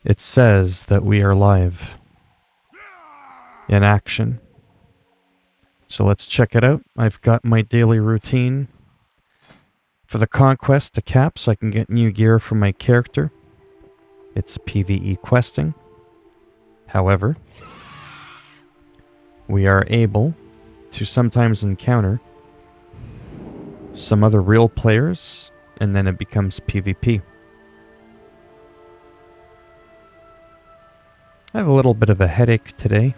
It says that we are live in action. So let's check it out. I've got my daily routine for the conquest to cap so I can get new gear for my character. It's PvE questing. However, we are able to sometimes encounter some other real players, and then it becomes PvP. I have a little bit of a headache today.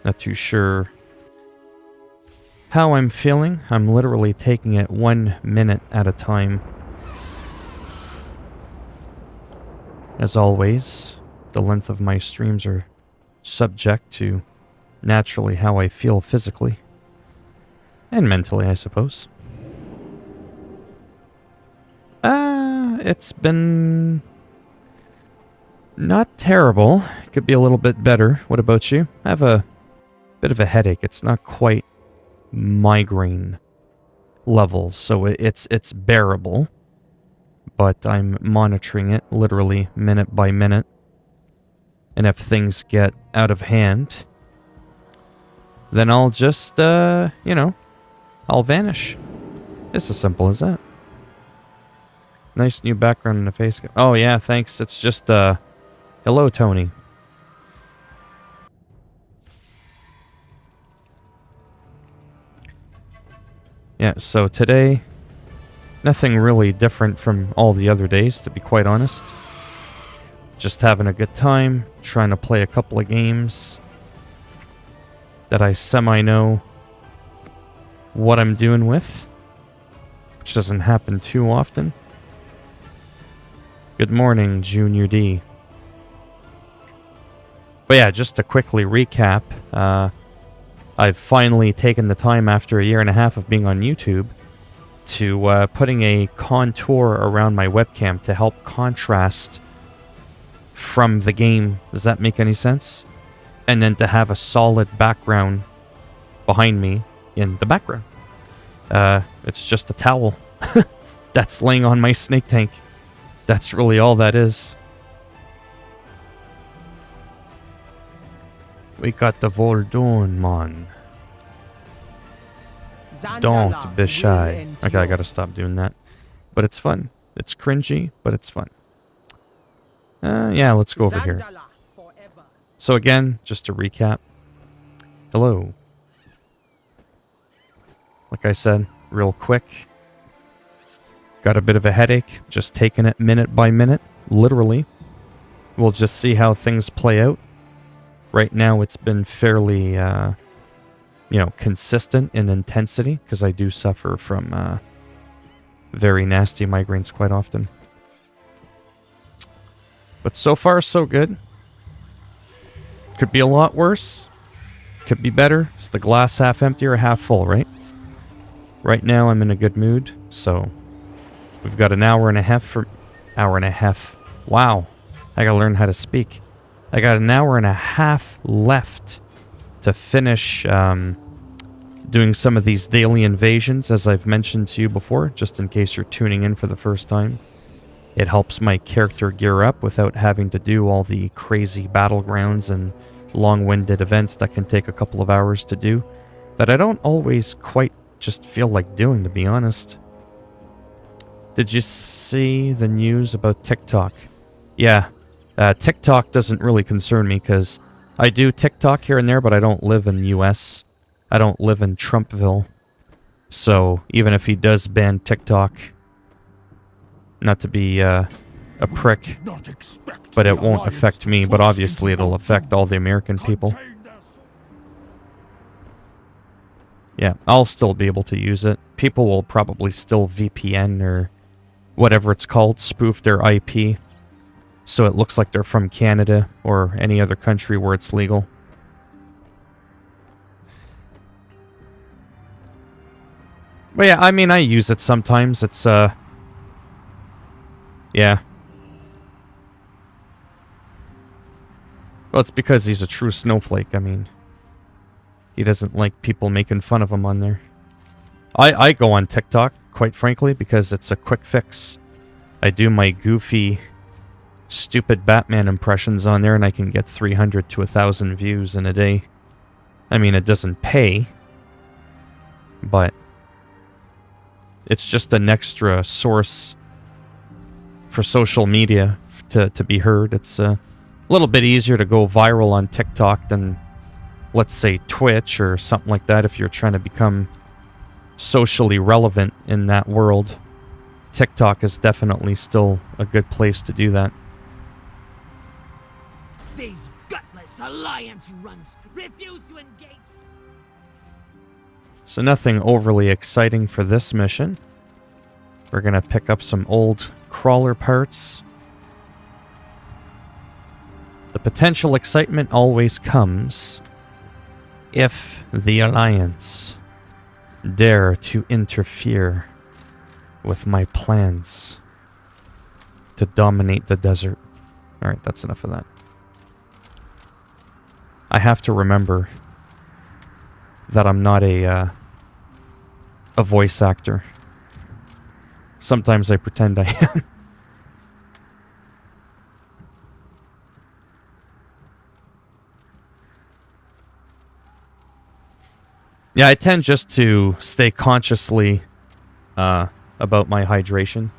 Not too sure how I'm feeling. I'm literally taking it 1 minute at a time. As always, the length of my streams are subject to naturally how I feel physically. And mentally, I suppose. It's been not terrible. It could be a little bit better. What about you? I have a bit of a headache. It's not quite migraine level, so it's bearable. But I'm monitoring it literally minute by minute. And if things get out of hand, then I'll just, I'll vanish. It's as simple as that. Nice new background in the face. Oh yeah, thanks. It's just, hello, Tony. Yeah, so today, nothing really different from all the other days, to be quite honest. Just having a good time, trying to play a couple of games that I semi-know what I'm doing with, which doesn't happen too often. Good morning, Junior D. But yeah, just to quickly recap, I've finally taken the time after 1.5 years of being on YouTube to putting a contour around my webcam to help contrast from the game. Does that make any sense? And then to have a solid background behind me in the background. It's just a towel that's laying on my snake tank. That's really all that is. We got the Voldon, man. Don't be shy. Okay, I gotta stop doing that. But it's fun. It's cringy, but it's fun. Yeah, let's go over here. So again, just to recap. Hello. Like I said, real quick. Got a bit of a headache. Just taking it minute by minute. Literally. We'll just see how things play out. Right now, it's been fairly, consistent in intensity, because I do suffer from very nasty migraines quite often. But so far, so good. Could be a lot worse. Could be better. Is the glass half empty or half full, right? Right now, I'm in a good mood, so we've got an hour and a half for... Hour and a half. Wow. I gotta learn how to speak. I got an hour and a half left to finish doing some of these daily invasions, as I've mentioned to you before, just in case you're tuning in for the first time. It helps my character gear up without having to do all the crazy battlegrounds and long-winded events that can take a couple of hours to do, that I don't always quite just feel like doing, to be honest. Did you see the news about TikTok? Yeah. TikTok doesn't really concern me, because I do TikTok here and there, but I don't live in the US. I don't live in Trumpville. So, even if he does ban TikTok, not to be a prick, but it won't affect me, but obviously it'll affect all the American people. Yeah, I'll still be able to use it. People will probably still VPN or whatever it's called, spoof their IP. So it looks like they're from Canada or any other country where it's legal. But yeah, I mean, I use it sometimes. It's, yeah. Well, it's because he's a true snowflake. I mean, he doesn't like people making fun of him on there. I go on TikTok, quite frankly, because it's a quick fix. I do my goofy stupid Batman impressions on there and I can get 300 to 1,000 views in a day. I mean, it doesn't pay, but it's just an extra source for social media to be heard. It's a little bit easier to go viral on TikTok than, let's say, Twitch or something like that if you're trying to become socially relevant in that world. TikTok is definitely still a good place to do that. These gutless alliance runs refuse to engage. So nothing overly exciting for this mission. We're gonna pick up some old crawler parts. The potential excitement always comes if the Alliance dare to interfere with my plans to dominate the desert. Alright, that's enough of that. I have to remember that I'm not a voice actor. Sometimes I pretend I am. Yeah, I tend just to stay consciously about my hydration.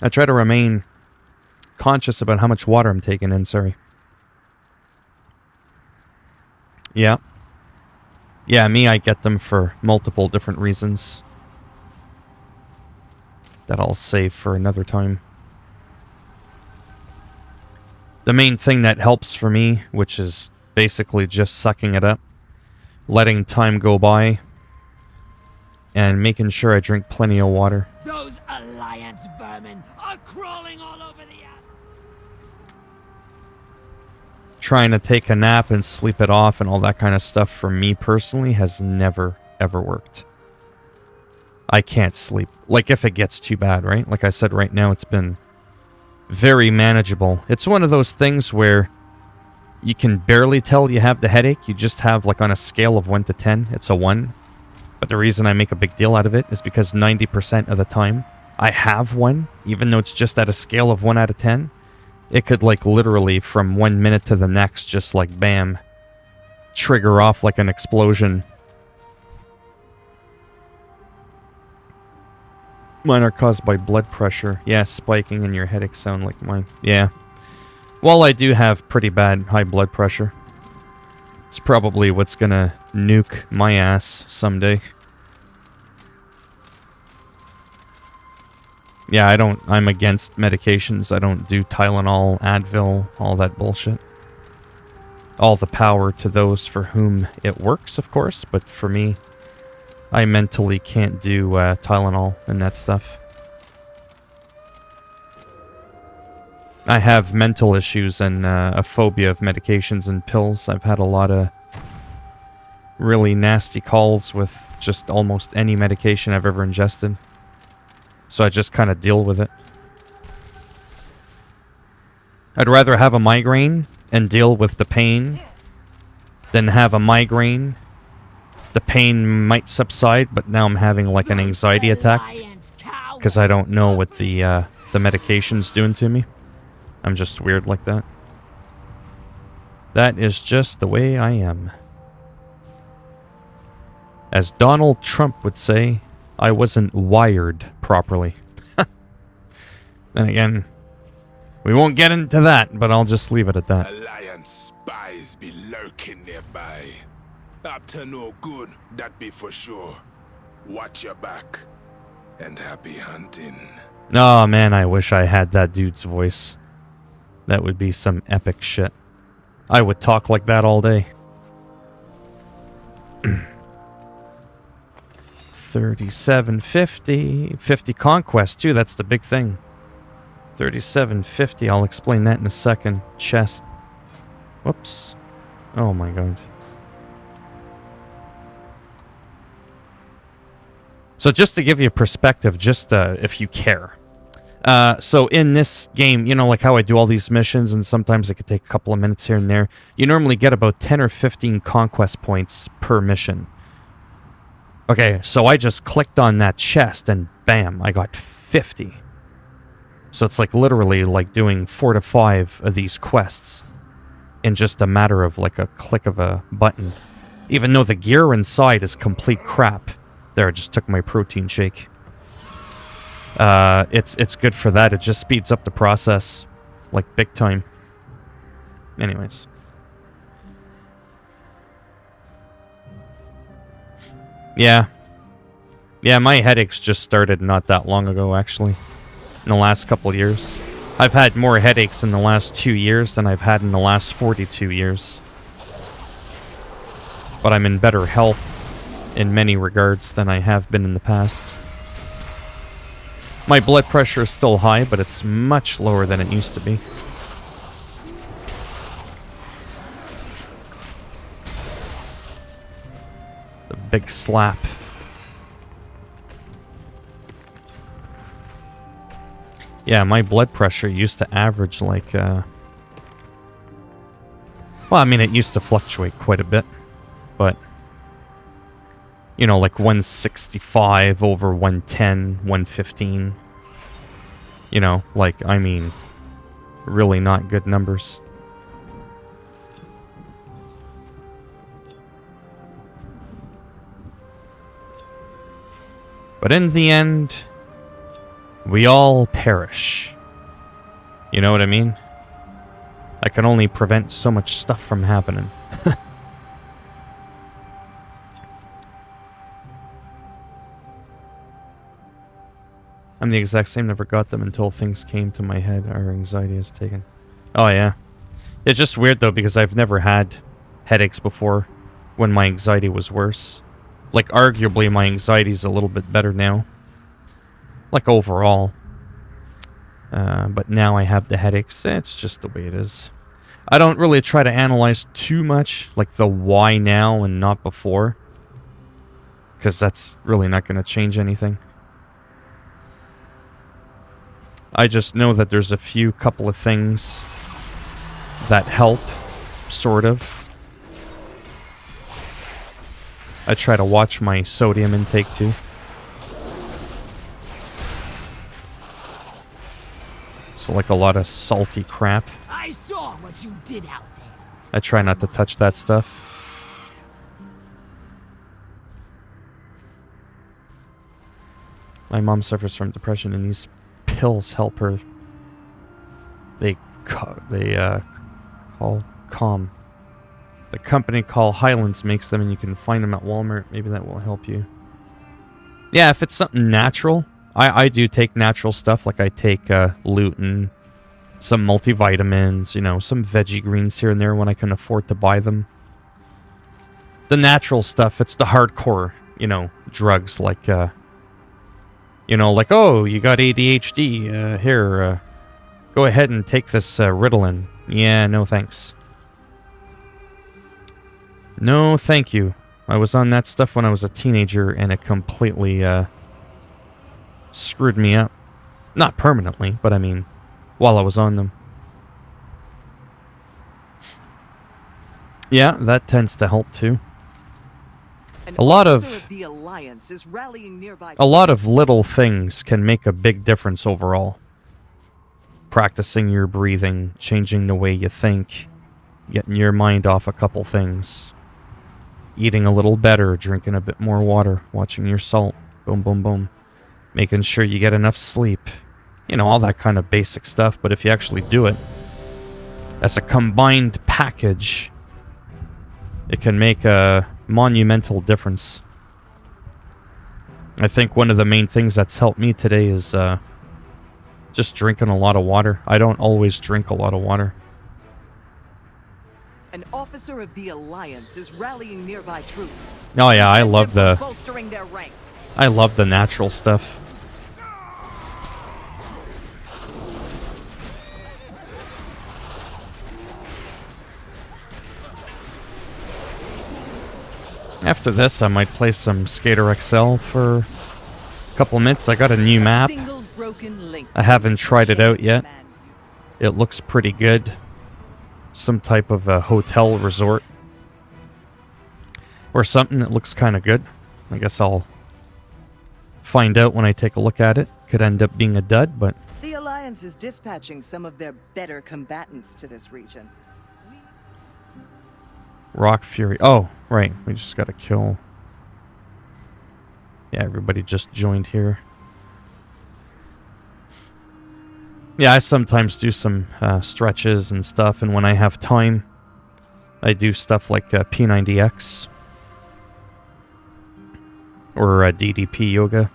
I try to remain conscious about how much water I'm taking in, sorry. Yeah. Yeah, me, I get them for multiple different reasons that I'll save for another time. The main thing that helps for me, which is basically just sucking it up, letting time go by, and making sure I drink plenty of water. Those Alliance vermin are crawling all over the earth. Trying to take a nap and sleep it off and all that kind of stuff for me personally has never, ever worked. I can't sleep. Like, if it gets too bad, right? Like I said, right now it's been very manageable. It's one of those things where you can barely tell you have the headache. You just have, like, on a scale of 1 to 10, it's a 1. But the reason I make a big deal out of it is because 90% of the time I have one, even though it's just at a scale of 1 out of 10. It could, like, literally from 1 minute to the next, just like, bam, trigger off like an explosion. Mine are caused by blood pressure. Yeah, spiking, and your headaches sound like mine. Yeah. Well, I do have pretty bad high blood pressure. It's probably what's gonna nuke my ass someday. Yeah, I'm against medications. I don't do Tylenol, Advil, all that bullshit. All the power to those for whom it works, of course, but for me, I mentally can't do Tylenol and that stuff. I have mental issues and a phobia of medications and pills. I've had a lot of really nasty calls with just almost any medication I've ever ingested. So I just kind of deal with it. I'd rather have a migraine and deal with the pain than have a migraine. The pain might subside, but now I'm having like an anxiety attack because I don't know what the medication's doing to me. I'm just weird like that. That is just the way I am. As Donald Trump would say, I wasn't wired properly. Then again, we won't get into that, but I'll just leave it at that. Alliance spies be lurking nearby. Up to no good, that be for sure. Watch your back, and happy hunting. Oh man, I wish I had that dude's voice. That would be some epic shit. I would talk like that all day. 3750. 50 conquest too, that's the big thing. 3750, I'll explain that in a second. Chest. Whoops. Oh my god. So just to give you a perspective, just if you care. So in this game, you know, like how I do all these missions, and sometimes it could take a couple of minutes here and there, you normally get about 10 or 15 conquest points per mission. Okay, so I just clicked on that chest, and bam, I got 50. So it's like literally like doing 4 to 5 of these quests in just a matter of like a click of a button. Even though the gear inside is complete crap. There, I just took my protein shake. It's good for that. It just speeds up the process, like big time. Anyways. Yeah. Yeah, my headaches just started not that long ago, actually. In the last couple of years. I've had more headaches in the last 2 years than I've had in the last 42 years. But I'm in better health in many regards than I have been in the past. My blood pressure is still high, but it's much lower than it used to be. The big slap. Yeah, my blood pressure used to average like, well, I mean, it used to fluctuate quite a bit, but, you know, like 165 over 110, 115, you know, like, I mean, really not good numbers. But in the end, we all perish. You know what I mean? I can only prevent so much stuff from happening. I'm the exact same, never got them until things came to my head. Our anxiety is taken. Oh yeah. It's just weird though, because I've never had headaches before when my anxiety was worse. Like, arguably, my anxiety is a little bit better now. Like, overall. But now I have the headaches. It's just the way it is. I don't really try to analyze too much, like the why now and not before. Because that's really not going to change anything. I just know that there's a couple of things that help, sort of. I try to watch my sodium intake too. So like a lot of salty crap. I saw what you did out there. I try not to touch that stuff. My mom suffers from depression and these pills help her. They call Calm. The company called Highlands makes them and you can find them at Walmart. Maybe that will help you. Yeah, if it's something natural. I do take natural stuff. Like I take lutein, some multivitamins, you know, some veggie greens here and there when I can afford to buy them. The natural stuff, it's the hardcore, you know, drugs like, you know, like, oh, you got ADHD, here, go ahead and take this Ritalin. Yeah, no thanks. No, thank you. I was on that stuff when I was a teenager, and it completely, screwed me up. Not permanently, but I mean, while I was on them. Yeah, that tends to help too. A lot of little things can make a big difference overall. Practicing your breathing, changing the way you think, getting your mind off a couple things. Eating a little better, drinking a bit more water, watching your salt. Boom, boom, boom. Making sure you get enough sleep. You know, all that kind of basic stuff. But if you actually do it as a combined package, it can make a monumental difference. I think one of the main things that's helped me today is just drinking a lot of water. I don't always drink a lot of water. An officer of the Alliance is rallying nearby troops. Oh yeah, I love the bolstering their ranks. I love the natural stuff. After this, I might play some Skater XL for a couple minutes. I got a new map. I haven't tried it out yet. It looks pretty good. Some type of a hotel resort. Or something that looks kind of good. I guess I'll find out when I take a look at it. Could end up being a dud, but The The Alliance is dispatching some of their better combatants to this region. Rock Fury. Oh, right. We just gotta kill... Yeah, everybody just joined here. Yeah, I sometimes do some stretches and stuff, and when I have time, I do stuff like P90X. Or DDP yoga.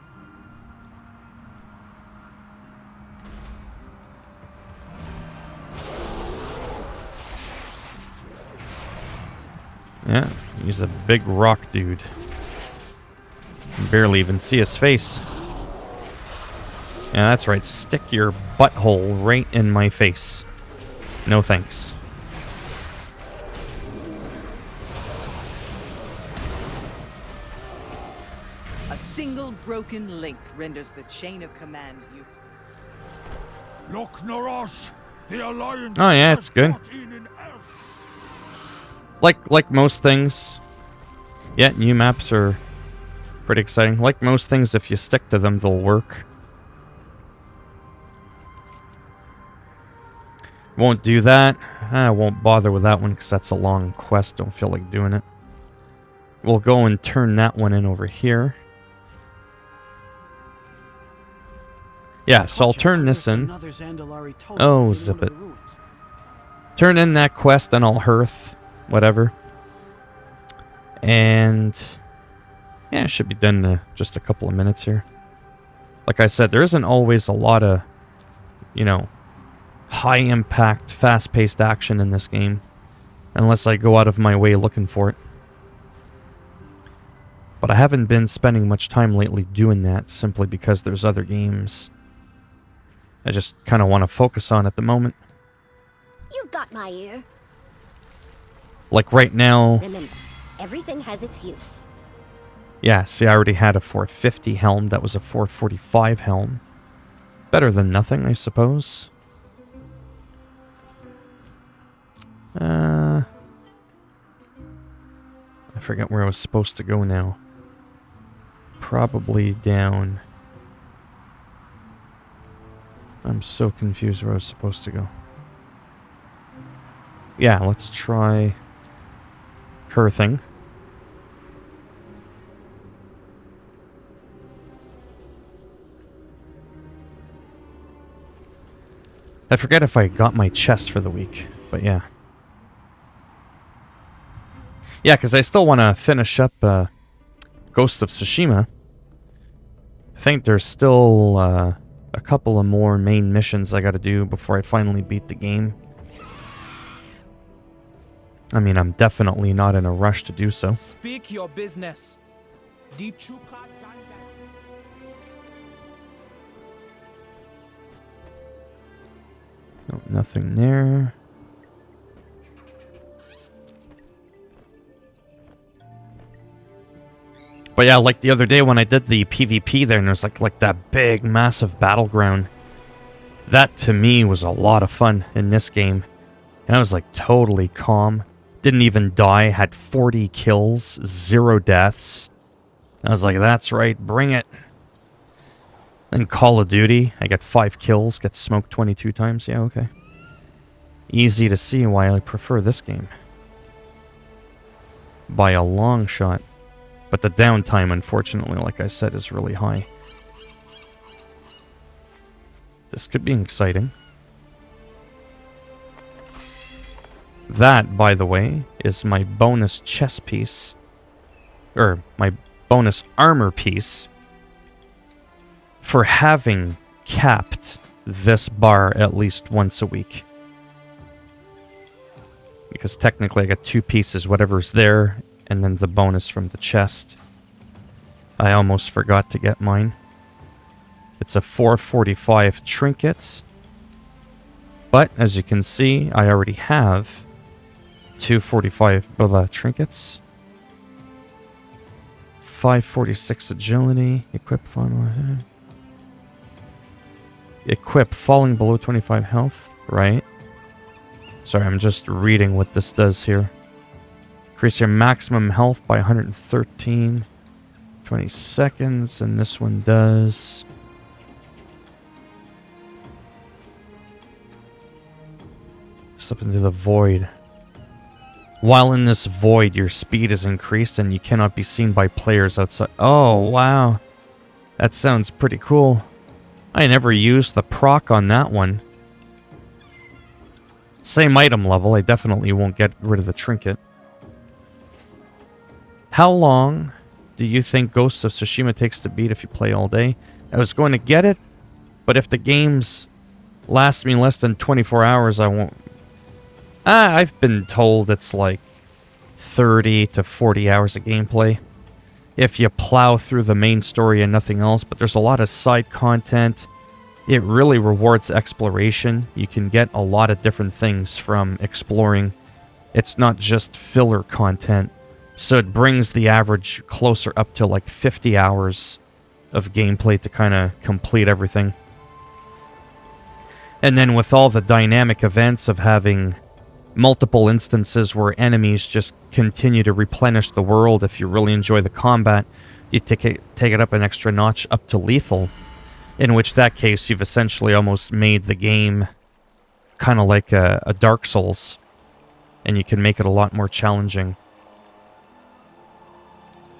Yeah, he's a big rock dude. You can barely even see his face. Yeah, that's right. Stick your butthole right in my face. No thanks. A single broken link renders the chain of command useless. Look, Norosh, the Alliance. Oh yeah, it's good. Like most things. Yeah, new maps are pretty exciting. Like most things, if you stick to them, they'll work. Won't do that. I won't bother with that one because that's a long quest. Don't feel like doing it. We'll go and turn that one in over here. Yeah, so I'll turn this in. Oh, zip it. Turn in that quest and I'll hearth. Whatever. And... yeah, it should be done in just a couple of minutes here. Like I said, there isn't always a lot of, you know, high-impact, fast-paced action in this game. Unless I go out of my way looking for it. But I haven't been spending much time lately doing that, simply because there's other games I just kind of want to focus on at the moment. You've got my ear. Like right now... Remember, everything has its use. Yeah, see, I already had a 450 helm. That was a 445 helm. Better than nothing, I suppose. I forget where I was supposed to go now. Probably down... I'm so confused where I was supposed to go. Yeah, let's try her thing. I forget if I got my chest for the week, but yeah. Yeah, because I still want to finish up Ghost of Tsushima. I think there's still a couple of more main missions I gotta do before I finally beat the game. I mean, I'm definitely not in a rush to do so. Speak your business. No, nothing there. But yeah, like the other day when I did the PvP there, and there's like that big, massive battleground. That, to me, was a lot of fun in this game. And I was like totally calm. Didn't even die, had 40 kills, 0 deaths. I was like, that's right, bring it. Then Call of Duty, I got 5 kills, got smoked 22 times. Yeah, okay. Easy to see why I prefer this game. By a long shot. But the downtime, unfortunately, like I said, is really high. This could be exciting. That, by the way, is my bonus chest piece. Or my bonus armor piece. For having capped this bar at least once a week. Because technically I got 2 pieces, whatever's there, and then the bonus from the chest. I almost forgot to get mine. It's a 445 trinket. But, as you can see, I already have 245 trinkets. 546 agility. Equip falling below 25 health. Right. Sorry, I'm just reading what this does here. Increase your maximum health by 113. 20 seconds. And this one does... Step into the void. While in this void, your speed is increased and you cannot be seen by players outside. Oh, wow. That sounds pretty cool. I never used the proc on that one. Same item level. I definitely won't get rid of the trinket. How long do you think Ghost of Tsushima takes to beat if you play all day? I was going to get it, but if the games last me less than 24 hours, I won't. I've been told it's like 30 to 40 hours of gameplay if you plow through the main story and nothing else, but there's a lot of side content. It really rewards exploration. You can get a lot of different things from exploring. It's not just filler content, so it brings the average closer up to like 50 hours of gameplay to kind of complete everything. And then with all the dynamic events of having multiple instances where enemies just continue to replenish the world, if you really enjoy the combat, you take it up an extra notch up to lethal, in which that case you've essentially almost made the game kind of like a Dark Souls, and you can make it a lot more challenging.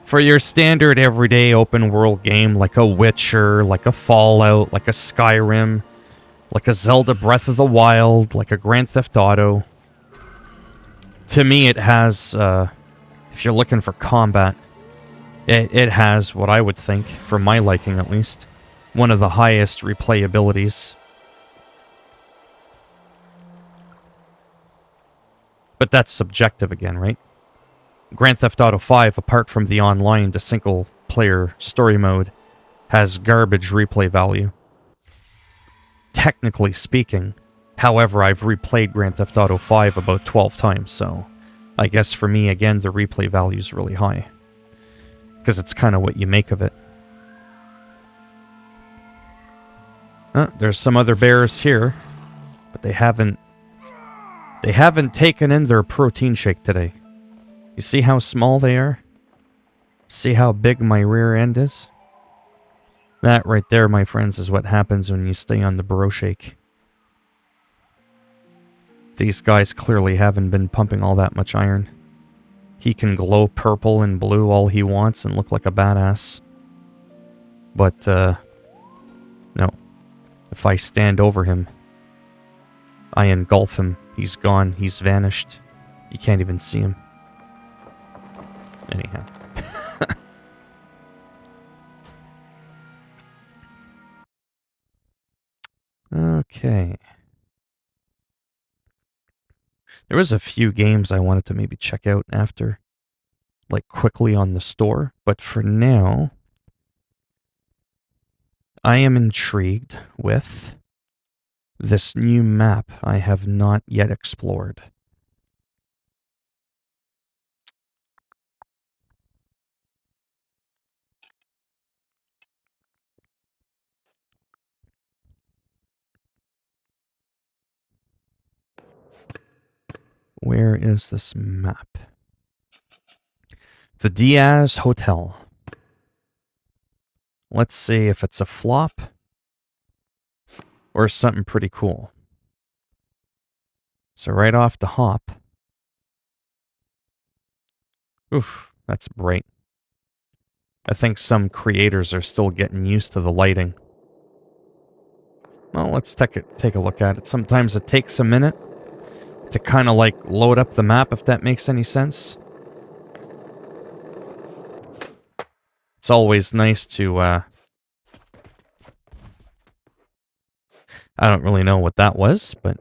For your standard everyday open world game like a Witcher, like a Fallout, like a Skyrim, like a Zelda Breath of the Wild, like a Grand Theft Auto, to me it has, if you're looking for combat, it has what I would think, for my liking at least, one of the highest replayabilities. But that's subjective again, right? Grand Theft Auto 5, apart from the online to single-player story mode, has garbage replay value. Technically speaking. However, I've replayed Grand Theft Auto 5 about 12 times, so I guess for me, again, the replay value is really high. Because it's kind of what you make of it. There's some other bears here, but they haven't taken in their protein shake today. You see how small they are? See how big my rear end is? That right there, my friends, is what happens when you stay on the bro shake. These guys clearly haven't been pumping all that much iron. He can glow purple and blue all he wants and look like a badass. But, no. If I stand over him, I engulf him. He's gone. He's vanished. You can't even see him. Anyhow. Okay. There was a few games I wanted to maybe check out after, like quickly on the store, but for now, I am intrigued with this new map I have not yet explored. Where is this map? The Diaz Hotel. Let's see if it's a flop or something pretty cool. So right off the hop. Oof, that's bright. I think some creators are still getting used to the lighting. Well, let's take a look at it. Sometimes it takes a minute to kind of like load up the map, if that makes any sense. It's always nice to, I don't really know what that was, but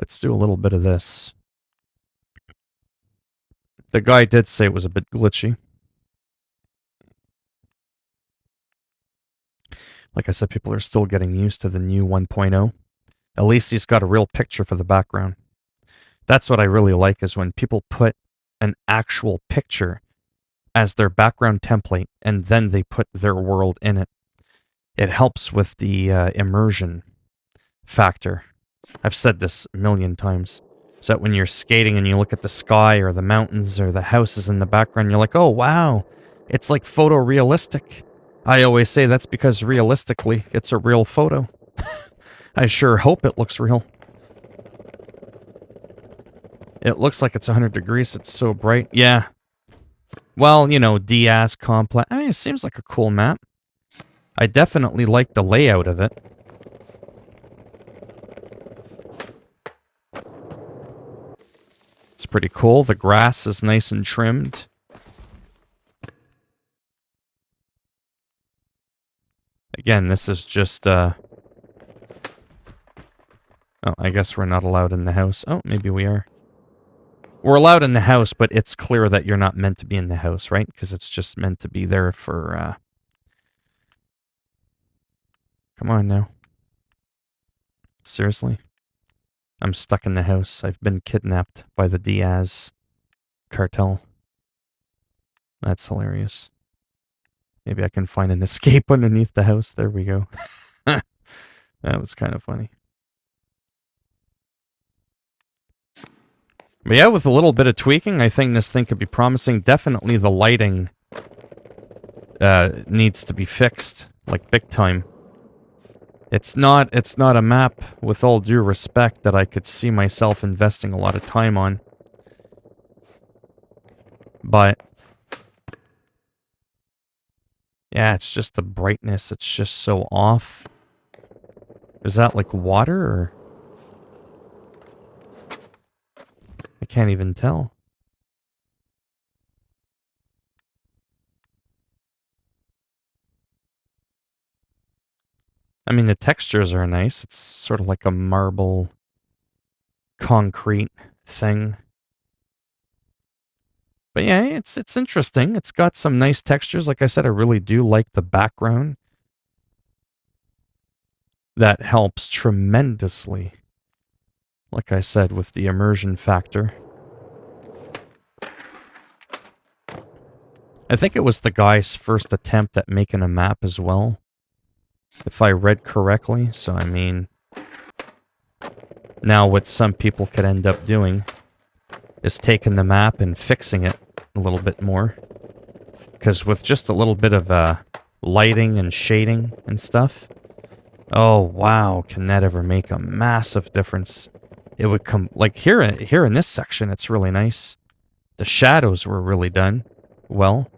let's do a little bit of this. The guy did say it was a bit glitchy. Like I said, people are still getting used to the new 1.0. At least he's got a real picture for the background. That's what I really like, is when people put an actual picture as their background template and then they put their world in it. It helps with the immersion factor. I've said this a million times. So that when you're skating and you look at the sky or the mountains or the houses in the background, you're like, oh wow, it's like photorealistic. I always say that's because realistically, it's a real photo. I sure hope it looks real. It looks like it's 100 degrees. It's so bright. Yeah. Well, you know, Diaz Complex. I mean, it seems like a cool map. I definitely like the layout of it. It's pretty cool. The grass is nice and trimmed. Again, this is just, Oh, I guess we're not allowed in the house. Oh, maybe we are. We're allowed in the house, but it's clear that you're not meant to be in the house, right? Because it's just meant to be there for, Come on now. Seriously? I'm stuck in the house. I've been kidnapped by the Diaz cartel. That's hilarious. Maybe I can find an escape underneath the house. There we go. That was kind of funny. But yeah, with a little bit of tweaking, I think this thing could be promising. Definitely the lighting needs to be fixed, like big time. It's not a map, with all due respect, that I could see myself investing a lot of time on. But yeah, it's just the brightness. It's just so off. Is that like water or? I can't even tell. I mean, the textures are nice. It's sort of like a marble concrete thing. But yeah, it's interesting. It's got some nice textures. Like I said, I really do like the background. That helps tremendously. Like I said, with the immersion factor. I think it was the guy's first attempt at making a map as well, if I read correctly. So, I mean, now what some people could end up doing is taking the map and fixing it a little bit more. Because with just a little bit of lighting and shading and stuff, oh wow, can that ever make a massive difference? It would come, like here in this section, it's really nice. The shadows were really done well.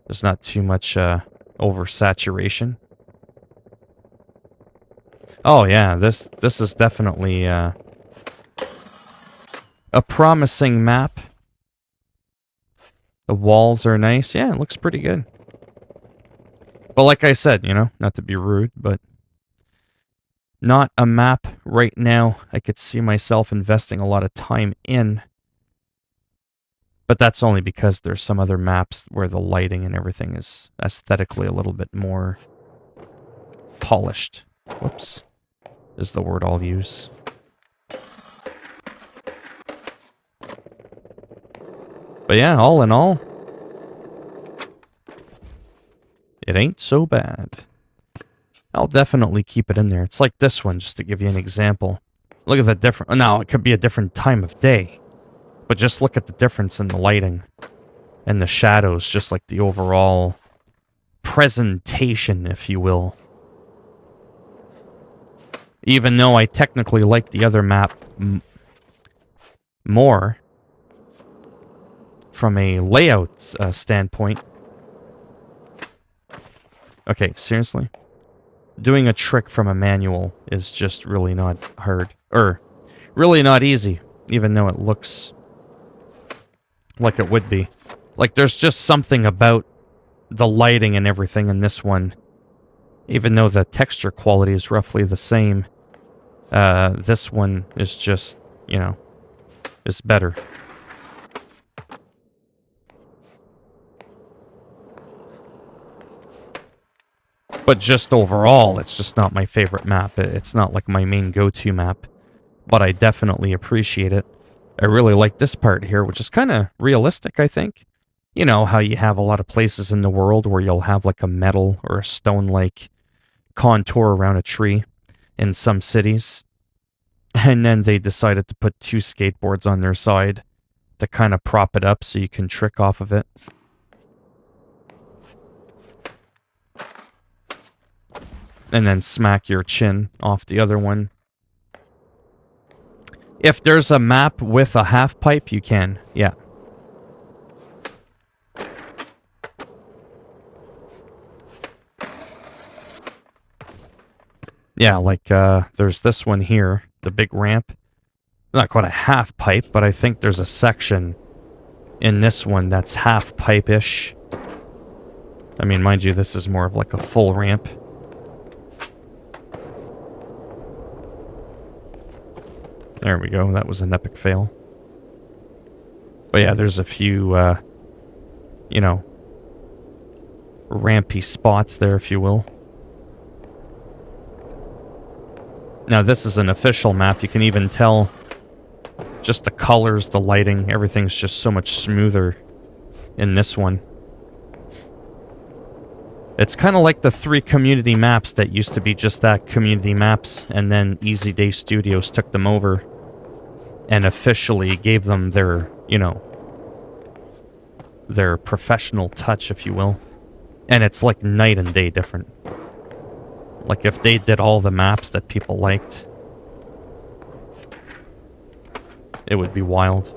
There's not too much oversaturation. Oh yeah, this is definitely a promising map. The walls are nice. Yeah, it looks pretty good. But like I said, you know, not to be rude, but not a map right now I could see myself investing a lot of time in. But that's only because there's some other maps where the lighting and everything is aesthetically a little bit more polished. Whoops, is the word I'll use. But yeah, all in all, it ain't so bad. I'll definitely keep it in there. It's like this one, just to give you an example. Look at the different... Now, it could be a different time of day. But just look at the difference in the lighting. And the shadows, just like the overall presentation, if you will. Even though I technically like the other map more, from a layout standpoint. Okay, seriously? Doing a trick from a manual is just really not hard. Or, really not easy, even though it looks like it would be. Like, there's just something about the lighting and everything in this one. Even though the texture quality is roughly the same, this one is just, you know, is better. But just overall, it's just not my favorite map. It's not like my main go-to map. But I definitely appreciate it. I really like this part here, which is kind of realistic, I think. You know, how you have a lot of places in the world where you'll have like a metal or a stone-like contour around a tree in some cities. And then they decided to put 2 skateboards on their side to kind of prop it up so you can trick off of it. And then smack your chin off the other one. If there's a map with a half pipe, you can. Yeah. Yeah, like, there's this one here, the big ramp. Not quite a half pipe, but I think there's a section in this one that's half pipe-ish. I mean, mind you, this is more of like a full ramp. There we go, that was an epic fail. But yeah, there's a few, you know, rampy spots there, if you will. Now, this is an official map. You can even tell just the colors, the lighting, everything's just so much smoother in this one. It's kind of like the 3 community maps that used to be just that, community maps, and then Easy Day Studios took them over and officially gave them their, you know, their professional touch, if you will. And it's like night and day different. Like if they did all the maps that people liked, it would be wild.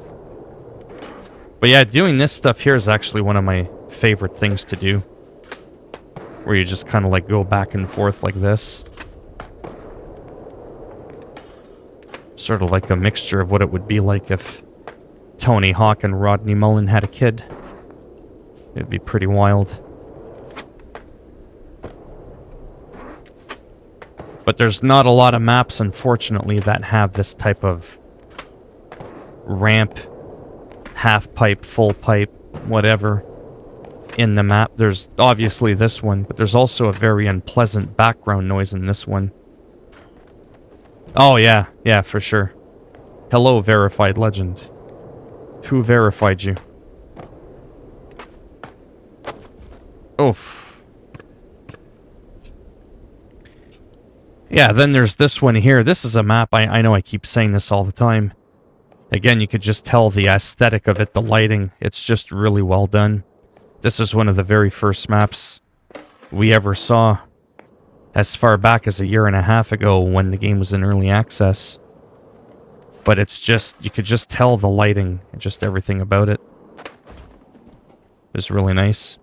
But yeah, doing this stuff here is actually one of my favorite things to do. Where you just kind of like go back and forth like this. Sort of like a mixture of what it would be like if Tony Hawk and Rodney Mullen had a kid. It'd be pretty wild. But there's not a lot of maps, unfortunately, that have this type of ramp, half pipe, full pipe, whatever, in the map. There's obviously this one, but there's also a very unpleasant background noise in this one. Oh, yeah. Yeah, for sure. Hello, verified legend. Who verified you? Oof. Yeah, then there's this one here. This is a map, I know I keep saying this all the time. Again, you could just tell the aesthetic of it, the lighting. It's just really well done. This is one of the very first maps we ever saw, as far back as a year and a half ago when the game was in early access. But it's just, you could just tell the lighting and just everything about it is really nice.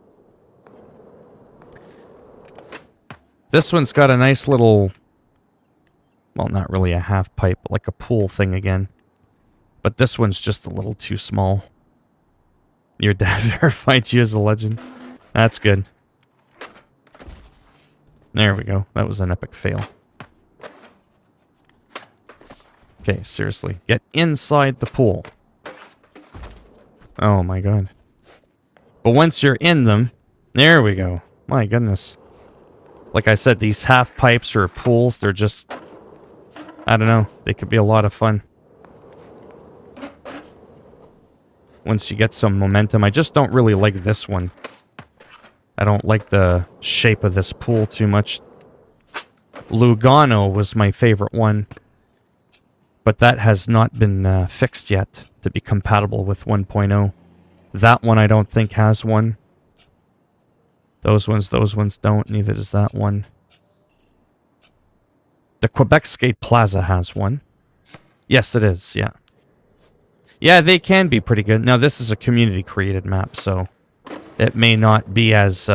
This one's got a nice little, well, not really a half pipe, but like a pool thing again. But this one's just a little too small. Your dad verified you as a legend. That's good. There we go. That was an epic fail. Okay, seriously. Get inside the pool. Oh my god. But once you're in them, there we go. My goodness. Like I said, these half pipes or pools, they're just, I don't know, they could be a lot of fun. Once you get some momentum. I just don't really like this one. I don't like the shape of this pool too much. Lugano was my favorite one, but that has not been fixed yet to be compatible with 1.0. That one I don't think has one. Those ones don't. Neither does that one. The Quebec Skate Plaza has one. Yes, it is, yeah. Yeah, they can be pretty good. Now, this is a community-created map, so it may not be as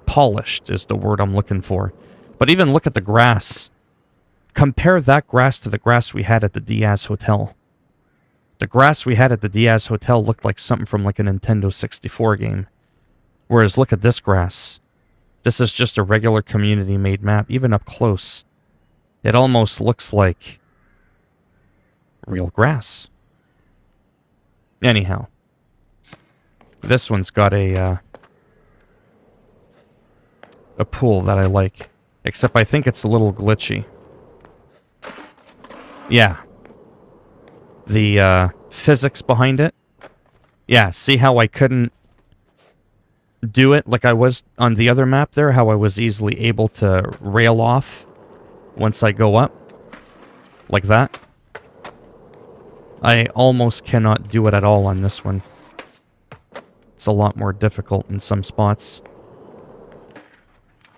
polished is the word I'm looking for. But even look at the grass. Compare that grass to the grass we had at the Diaz Hotel. The grass we had at the Diaz Hotel looked like something from like a Nintendo 64 game. Whereas look at this grass. This is just a regular community-made map, even up close. It almost looks like real grass. Anyhow. This one's got a pool that I like. Except I think it's a little glitchy. Yeah. The physics behind it. Yeah, see how I couldn't do it like I was on the other map there? How I was easily able to rail off once I go up? Like that? I almost cannot do it at all on this one. It's a lot more difficult in some spots.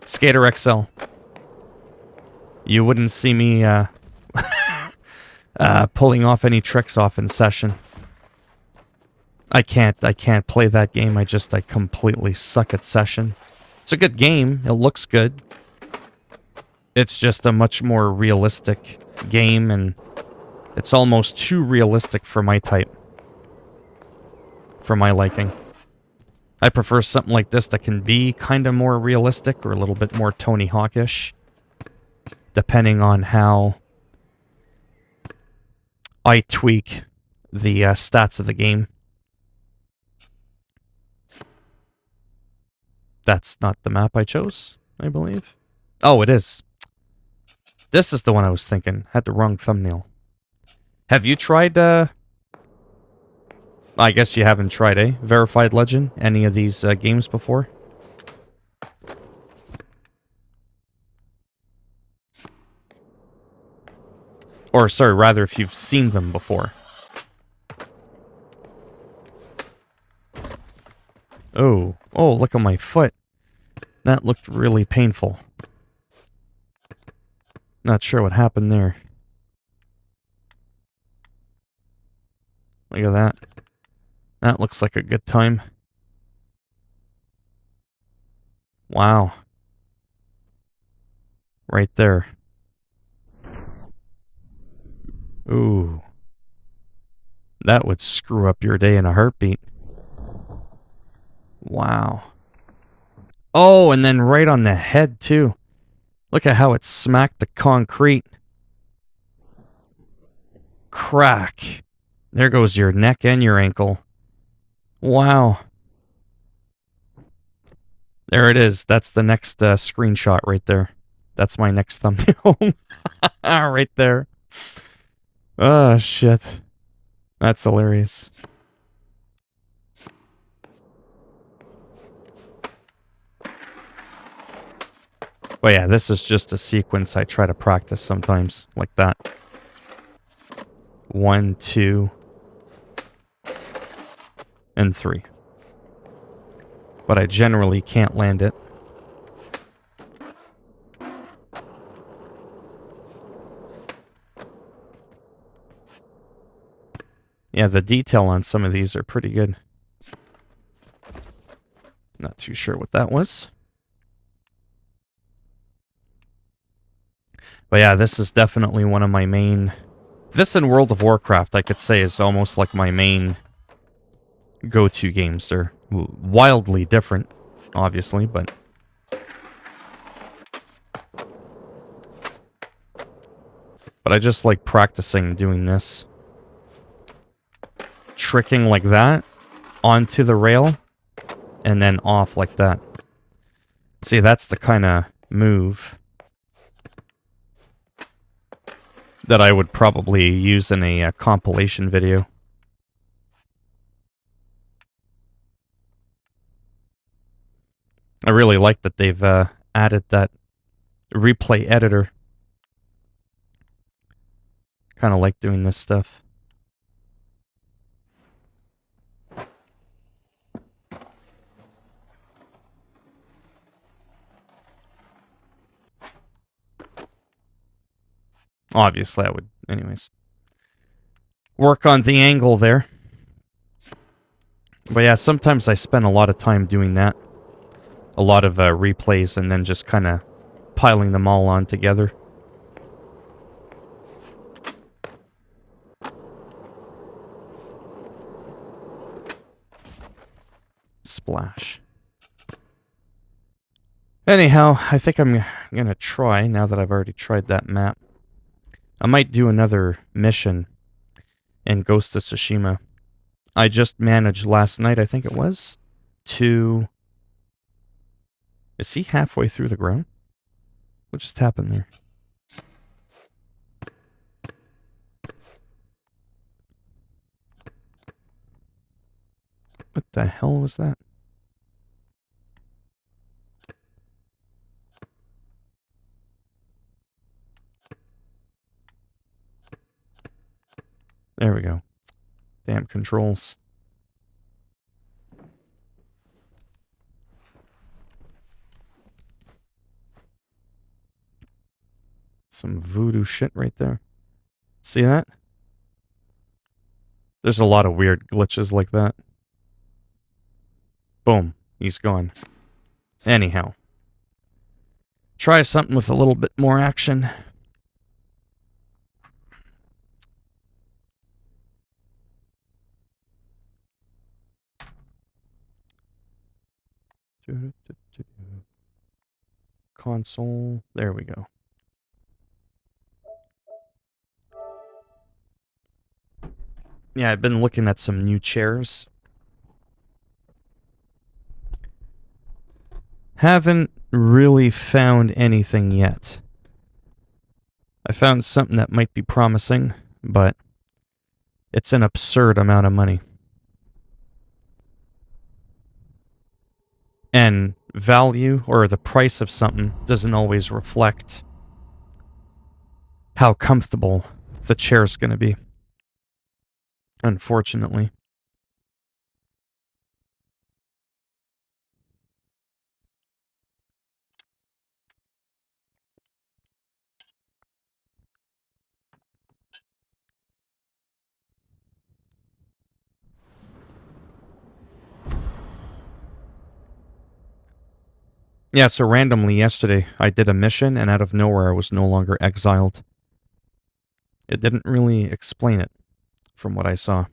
Skater XL. You wouldn't see me pulling off any tricks off in session. I can't play that game. I completely suck at session. It's a good game. It looks good. It's just a much more realistic game, and it's almost too realistic for my type. For my liking. I prefer something like this that can be kind of more realistic or a little bit more Tony Hawk-ish, depending on how I tweak the stats of the game. That's not the map I chose, I believe. Oh, it is. This is the one I was thinking. Had the wrong thumbnail. Have you tried, I guess you haven't tried, eh? Verified Legend? Any of these games before? Or, sorry, rather, if you've seen them before. Oh. Oh, look at my foot. That looked really painful. Not sure what happened there. Look at that. That looks like a good time. Wow. Right there. Ooh. That would screw up your day in a heartbeat. Wow. Oh, and then right on the head, too. Look at how it smacked the concrete. Crack. There goes your neck and your ankle. Wow. There it is. That's the next screenshot right there. That's my next thumbnail. Right there. Oh, shit. That's hilarious. But yeah, this is just a sequence I try to practice sometimes, like that. 1, 2, and 3. But I generally can't land it. Yeah, the detail on some of these are pretty good. Not too sure what that was. But yeah, this is definitely one of my main... This and World of Warcraft, I could say, is almost like my main go-to games. They're wildly different, obviously, but... But I just like practicing doing this. Tricking like that onto the rail and then off like that. See, that's the kind of move that I would probably use in a compilation video. I really like that they've added that replay editor. Kind of like doing this stuff. Obviously, I would, anyways, work on the angle there. But yeah, sometimes I spend a lot of time doing that. A lot of replays and then just kind of piling them all on together. Splash. Anyhow, I think I'm going to try, now that I've already tried that map. I might do another mission in Ghost of Tsushima. I just managed last night, I think it was, to... Is he halfway through the ground? What just happened there? What the hell was that? There we go. Damn controls. Some voodoo shit right there. See that? There's a lot of weird glitches like that. Boom. He's gone. Anyhow. Try something with a little bit more action. Console. There we go. Yeah, I've been looking at some new chairs. Haven't really found anything yet. I found something that might be promising, but it's an absurd amount of money. And value, or the price of something, doesn't always reflect how comfortable the chair's going to be. Unfortunately. Yeah, so randomly yesterday, I did a mission, and out of nowhere, I was no longer exiled. It didn't really explain it, from what I saw.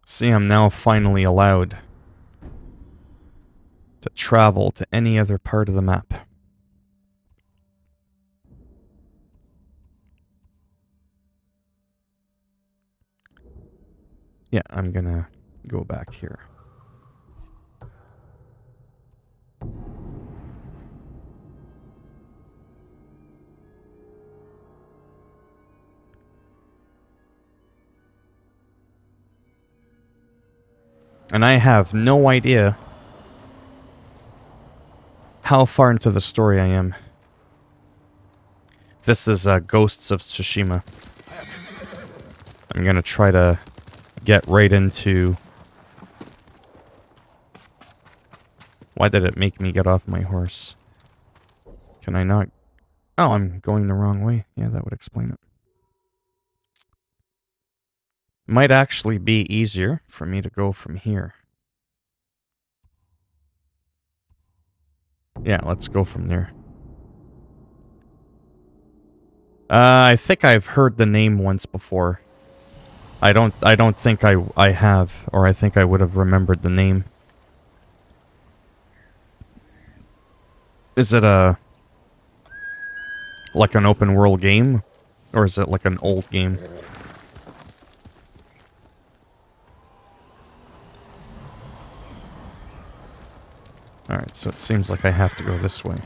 See, I'm now finally allowed to travel to any other part of the map. Yeah, I'm gonna go back here. And I have no idea how far into the story I am. This is Ghosts of Tsushima. I'm gonna try to get right into... Why did it make me get off my horse? Can I not... Oh, I'm going the wrong way. Yeah, that would explain it. Might actually be easier for me to go from here. Yeah, let's go from there. I think I've heard the name once before. I don't think I have, or I think I would have remembered the name. Is it like an open world game? Or is it like an old game? Alright, so it seems like I have to go this way.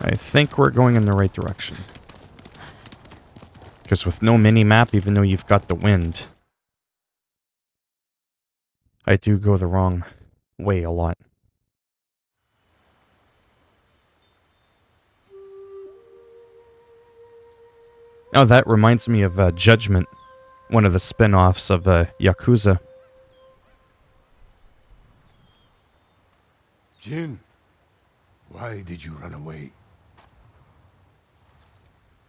I think we're going in the right direction. Because with no mini-map, even though you've got the wind, I do go the wrong way a lot. Oh, that reminds me of Judgment, one of the spin-offs of Yakuza. Jin, why did you run away?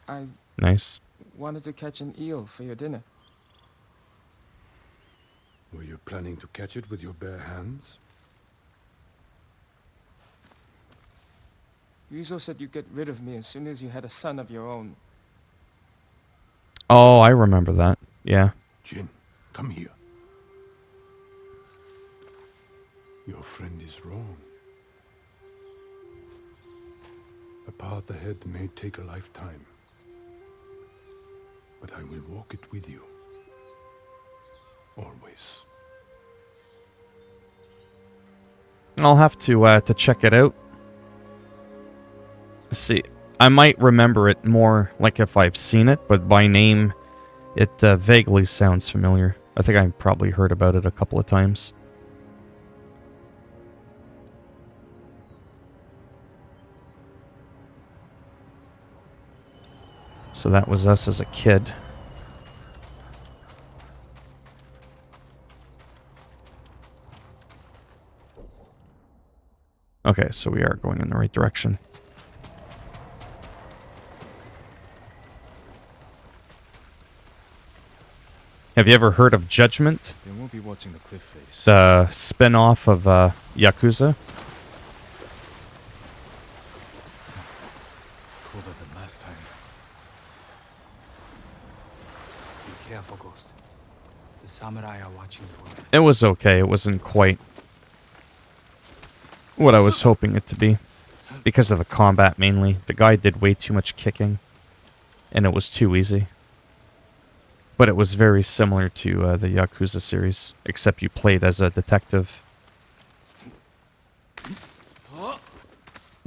I Nice. wanted to catch an eel for your dinner. Were you planning to catch it with your bare hands? Ryuzo said you'd get rid of me as soon as you had a son of your own. Oh, I remember that. Yeah. Jin, come here. Your friend is wrong. A path ahead may take a lifetime. But I will walk it with you. Always. I'll have to check it out. See, I might remember it more like if I've seen it, but by name, it vaguely sounds familiar. I think I probably heard about it a couple of times. So that was us as a kid. Okay, so we are going in the right direction. Have you ever heard of Judgment? They won't be watching the cliff face. The spin-off of Yakuza? Colder than last time. Be careful, Ghost. The samurai are watching for you. It was okay. It wasn't quite what I was hoping it to be. Because of the combat, mainly. The guy did way too much kicking. And it was too easy. But it was very similar to the Yakuza series. Except you played as a detective.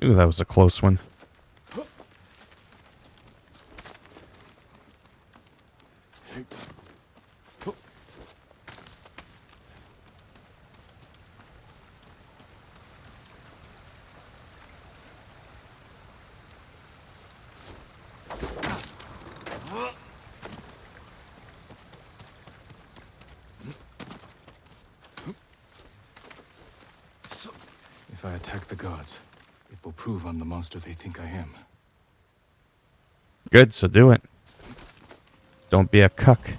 Ooh, that was a close one. If I attack the gods, it will prove I'm the monster they think I am. Good, so do it. Don't be a cuck.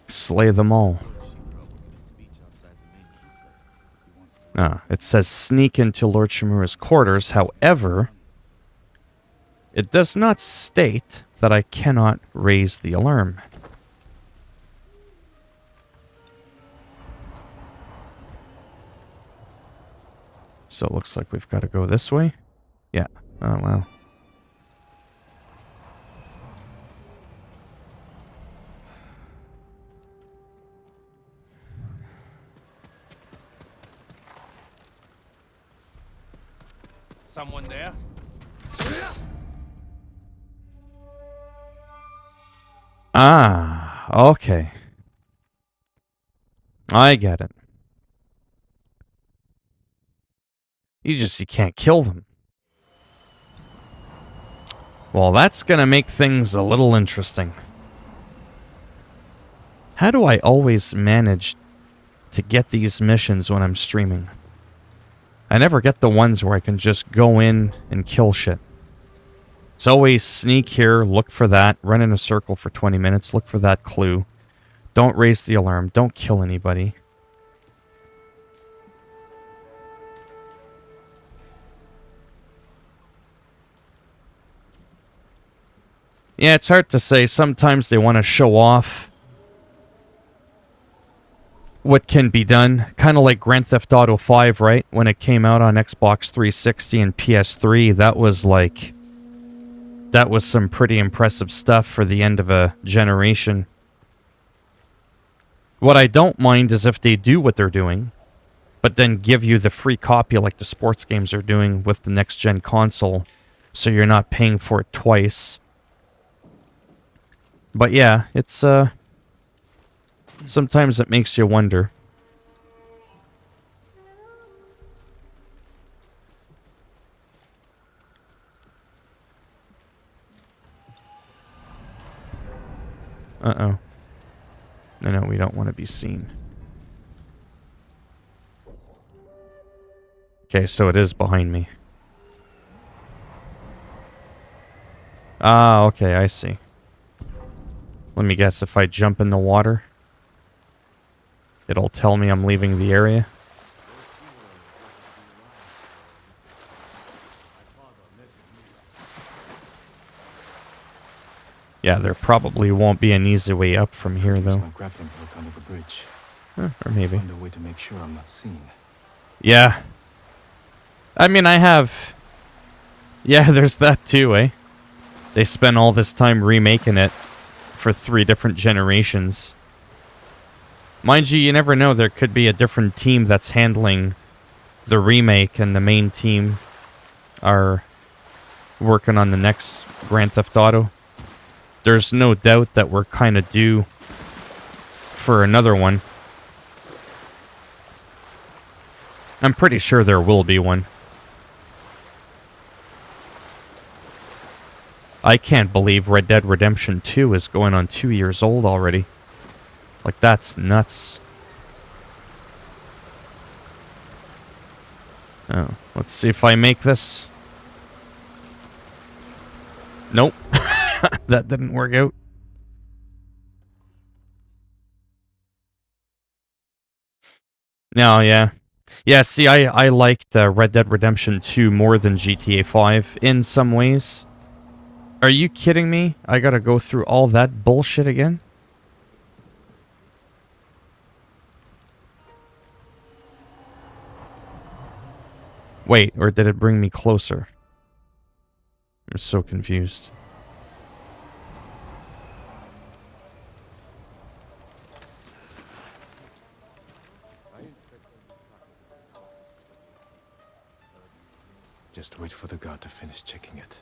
Slay them all. It says sneak into Lord Shimura's quarters. However, it does not state that I cannot raise the alarm. So it looks like we've got to go this way. Yeah. Oh, well. Someone there? Ah, okay. I get it. You can't kill them. Well, that's gonna make things a little interesting. How do I always manage to get these missions when I'm streaming? I never get the ones where I can just go in and kill shit. It's always sneak here, look for that, run in a circle for 20 minutes, look for that clue. Don't raise the alarm, don't kill anybody. Yeah, it's hard to say. Sometimes they want to show off what can be done. Kind of like Grand Theft Auto 5, right? When it came out on Xbox 360 and PS3, that was like... that was some pretty impressive stuff for the end of a generation. What I don't mind is if they do what they're doing, but then give you the free copy like the sports games are doing with the next-gen console, so you're not paying for it twice. But yeah, it's, sometimes it makes you wonder. Uh-oh. No, we don't want to be seen. Okay, so it is behind me. Ah, okay, I see. Let me guess, if I jump in the water, it'll tell me I'm leaving the area. Yeah, there probably won't be an easy way up from here, though. My grappling hook under the bridge. Or maybe. Find a way to make sure I'm not seen. Yeah. I mean, I have... Yeah, there's that too, eh? They spent all this time remaking it for 3 different generations. Mind you, you never know. There could be a different team that's handling the remake, and the main team are working on the next Grand Theft Auto. there's no doubt that we're kind of due for another one. I'm pretty sure there will be one. I can't believe Red Dead Redemption 2 is going on 2 years old already. Like, that's nuts. Oh, let's see if I make this. Nope. That didn't work out. No, yeah. Yeah, see, I liked Red Dead Redemption 2 more than GTA 5 in some ways. Are you kidding me? I gotta go through all that bullshit again? Wait, or did it bring me closer? I'm so confused. Just wait for the guard to finish checking it.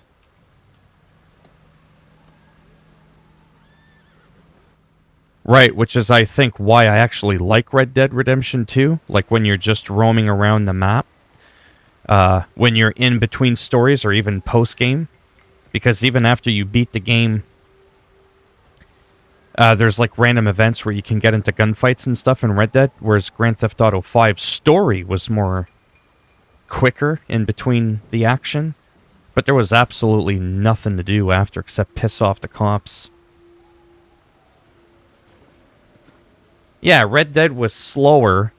Right, which is, I think, why I actually like Red Dead Redemption 2. Like, when you're just roaming around the map. When you're in between stories or even post-game. Because even after you beat the game, there's, like, random events where you can get into gunfights and stuff in Red Dead. Whereas Grand Theft Auto 5's story was more quicker in between the action. But there was absolutely nothing to do after except piss off the cops. Yeah, Red Dead was slower,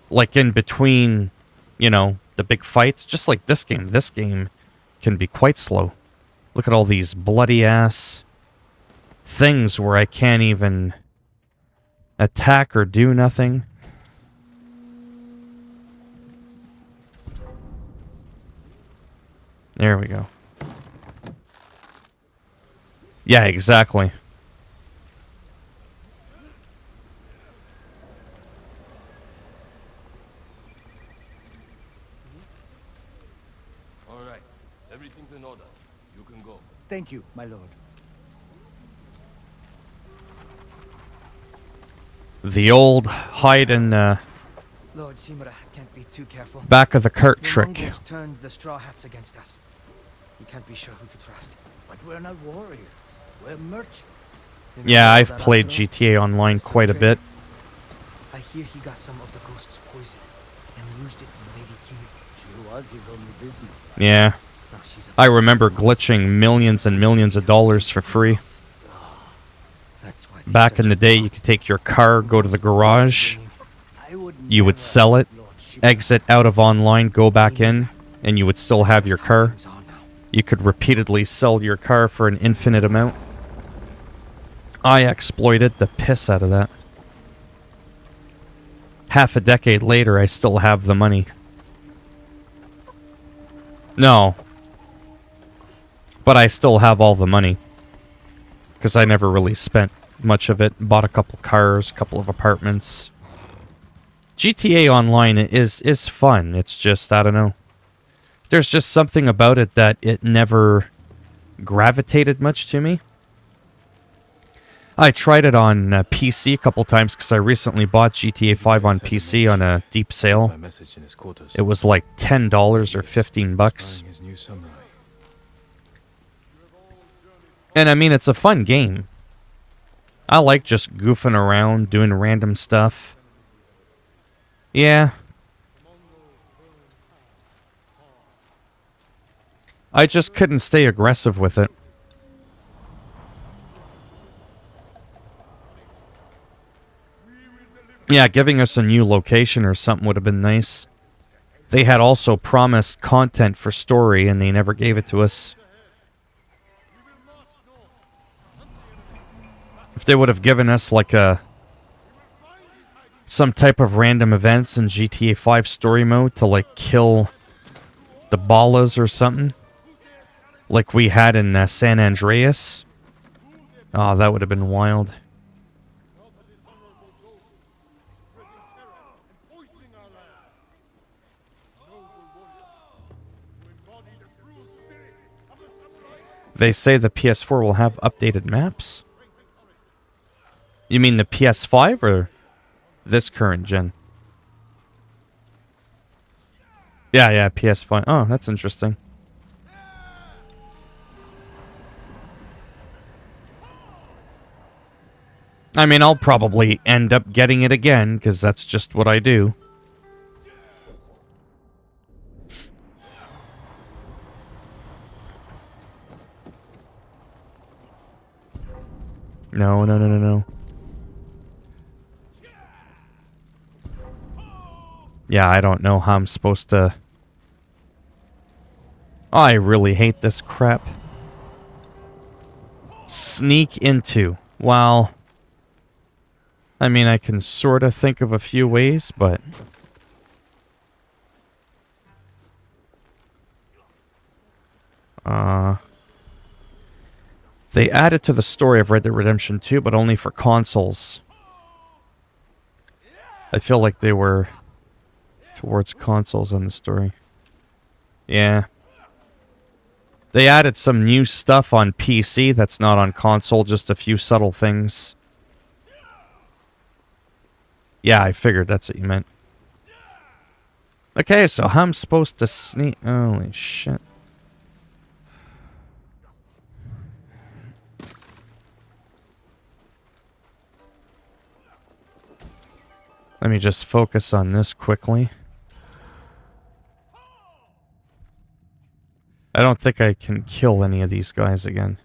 like in between, you know, the big fights. Just like this game. This game can be quite slow. Look at all these bloody-ass things where I can't even attack or do nothing. There we go. Yeah, exactly. All right. Everything's in order. You can go. Thank you, my lord. The old hide in Lord Shimura can't be too careful. back of the cart The trick. Mongols turned the Straw Hats against us. You can't be sure who to trust. But we're not warriors. We're merchants. Yeah, I've played GTA Online quite a bit. I hear he got some of the ghost's poison and used it on Lady Kinu. She was his only business. Yeah. Now she's a I remember glitching millions and millions of dollars for free. That's why Back in the day, you could take your car, go to the garage, you would sell it, exit out of online, go back in, and you would still have your car. You could repeatedly sell your car for an infinite amount. I exploited the piss out of that. Half a decade later, I still have the money. No. But I still have all the money. Because I never really spent much of it. Bought a couple cars, a couple of apartments. GTA Online is fun. It's just, I don't know. There's just something about it that it never gravitated much to me. I tried it on PC a couple times because I recently bought GTA 5 on PC on a deep sale. My message in his quarters. It was like $10 or $15. Spying his new samurai. And I mean, it's a fun game. I like just goofing around, doing random stuff. Yeah. I just couldn't stay aggressive with it. Yeah, giving us a new location or something would have been nice. They had also promised content for story, and they never gave it to us. If they would have given us, like, some type of random events in GTA 5 story mode to, like, kill the ballas or something, like we had in San Andreas. Oh, that would have been wild. They say the PS4 will have updated maps. You mean the PS5 or this current gen? Yeah, PS5. Oh, that's interesting. I mean, I'll probably end up getting it again, because that's just what I do. No. Yeah, I don't know how I'm supposed to... I really hate this crap. Sneak into. Well... I mean, I can sort of think of a few ways, but... They added to the story of Red Dead Redemption 2, but only for consoles. I feel like they were towards consoles in the story. Yeah. They added some new stuff on PC that's not on console, just a few subtle things. Yeah, I figured that's what you meant. Okay, so how I'm supposed to sneak... Holy shit. Let me just focus on this quickly. I don't think I can kill any of these guys again.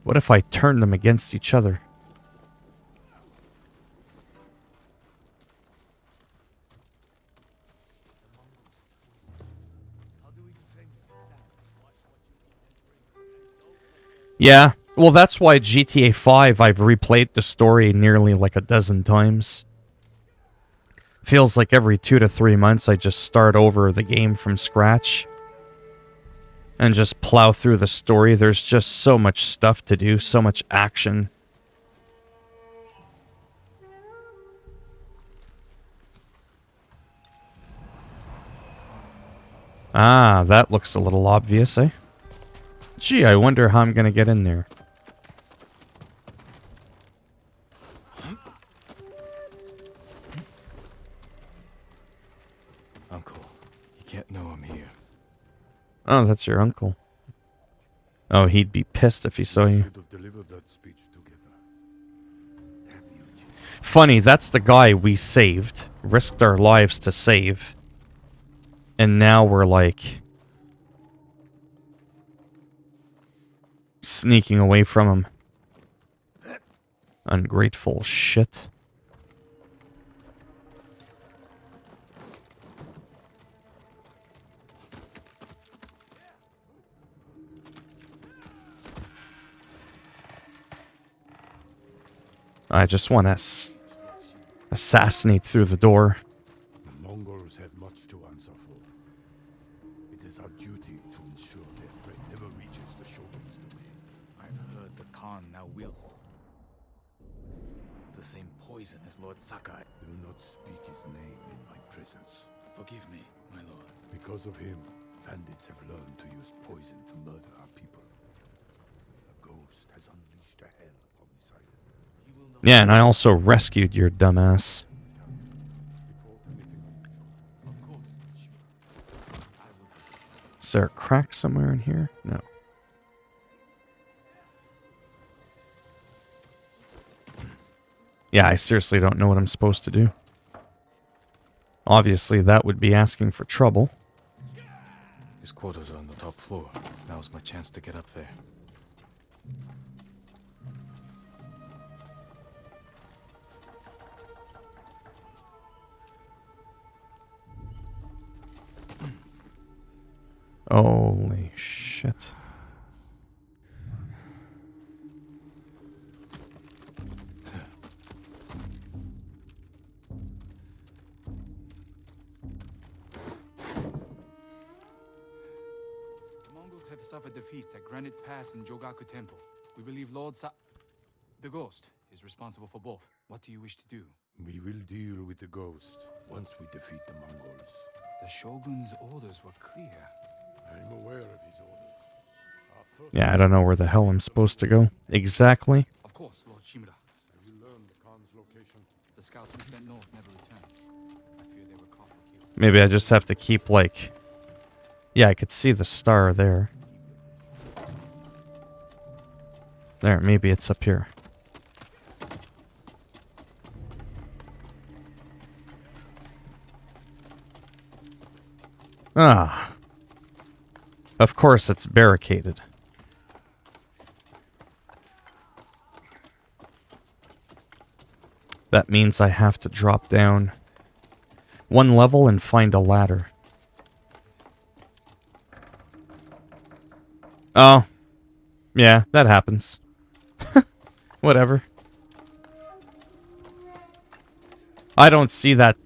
What if I turn them against each other? Yeah, well that's why GTA 5 I've replayed the story nearly like a dozen times. Feels like every 2 to 3 months I just start over the game from scratch. And just plow through the story. There's just so much stuff to do, so much action. Ah, that looks a little obvious, eh? Gee, I wonder how I'm gonna get in there. Uncle, you can't know I'm here. Oh, that's your uncle. Oh, he'd be pissed if he saw you. Funny, that's the guy we saved. Risked our lives to save. And now we're like... sneaking away from him. Ungrateful shit. I just want to assassinate through the door. The Mongols have much to answer for. It is our duty to ensure their threat never reaches the shogun's domain. I've heard the Khan now will. The same poison as Lord Sakai. Do not speak his name in my presence. Forgive me, my lord. Because of him, bandits have learned to use poison to murder our people. A ghost has unleashed a hell upon this island. Yeah, and I also rescued your dumbass. Is there a crack somewhere in here? No. Yeah, I seriously don't know what I'm supposed to do. Obviously, that would be asking for trouble. His quarters are on the top floor. Now's my chance to get up there. Holy shit. The Mongols have suffered defeats at Granite Pass and Jogaku Temple. We believe the Ghost is responsible for both. What do you wish to do? We will deal with the ghost once we defeat the Mongols. The Shogun's orders were clear. I'm aware of his orders. Yeah, I don't know where the hell I'm supposed to go exactly. Of course, Lord Shimura. Have you learned the Khan's location? The scouts we sent north never returned. I fear they were caught or killed. Maybe I just have to keep, like... Yeah, I could see the star there. There, maybe it's up here. Ah. Of course it's barricaded. That means I have to drop down one level and find a ladder. Oh. Yeah, that happens. Whatever. I don't see that.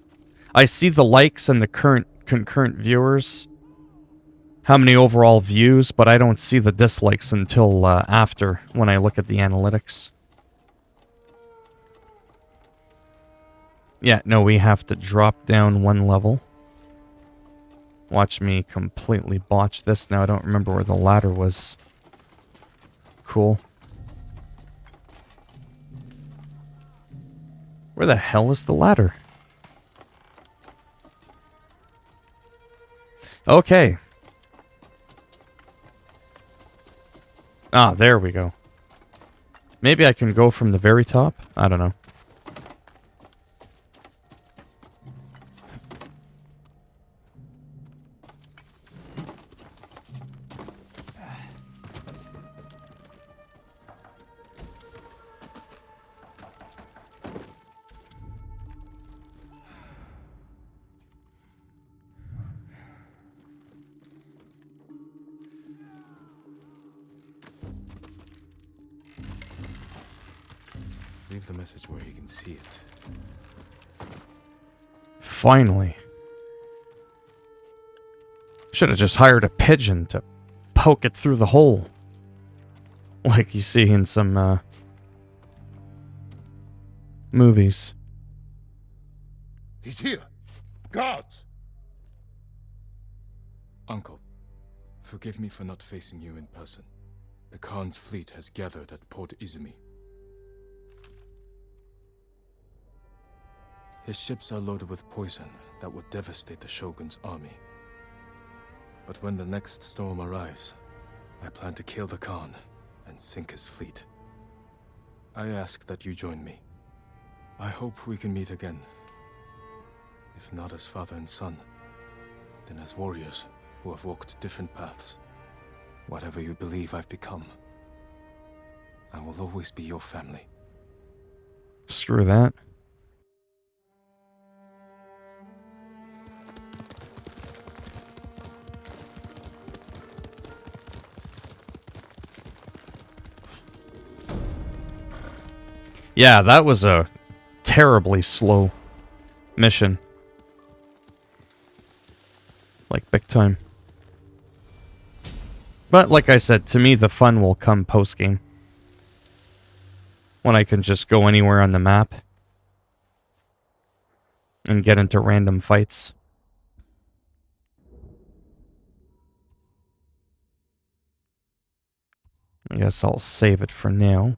I see the likes and the concurrent viewers. How many overall views, but I don't see the dislikes until after, when I look at the analytics. Yeah, no, we have to drop down one level. Watch me completely botch this now. I don't remember where the ladder was. Cool. Where the hell is the ladder? Okay. Ah, there we go. Maybe I can go from the very top? I don't know. Leave the message where he can see it. Finally. Should have just hired a pigeon to poke it through the hole. Like you see in some movies. He's here! Guards! Uncle, forgive me for not facing you in person. The Khan's fleet has gathered at Port Izumi. His ships are loaded with poison that will devastate the Shogun's army. But when the next storm arrives, I plan to kill the Khan and sink his fleet. I ask that you join me. I hope we can meet again. If not as father and son, then as warriors who have walked different paths. Whatever you believe I've become, I will always be your family. Screw that. Yeah, that was a terribly slow mission. Like, big time. But, like I said, to me the fun will come post-game. When I can just go anywhere on the map. And get into random fights. I guess I'll save it for now.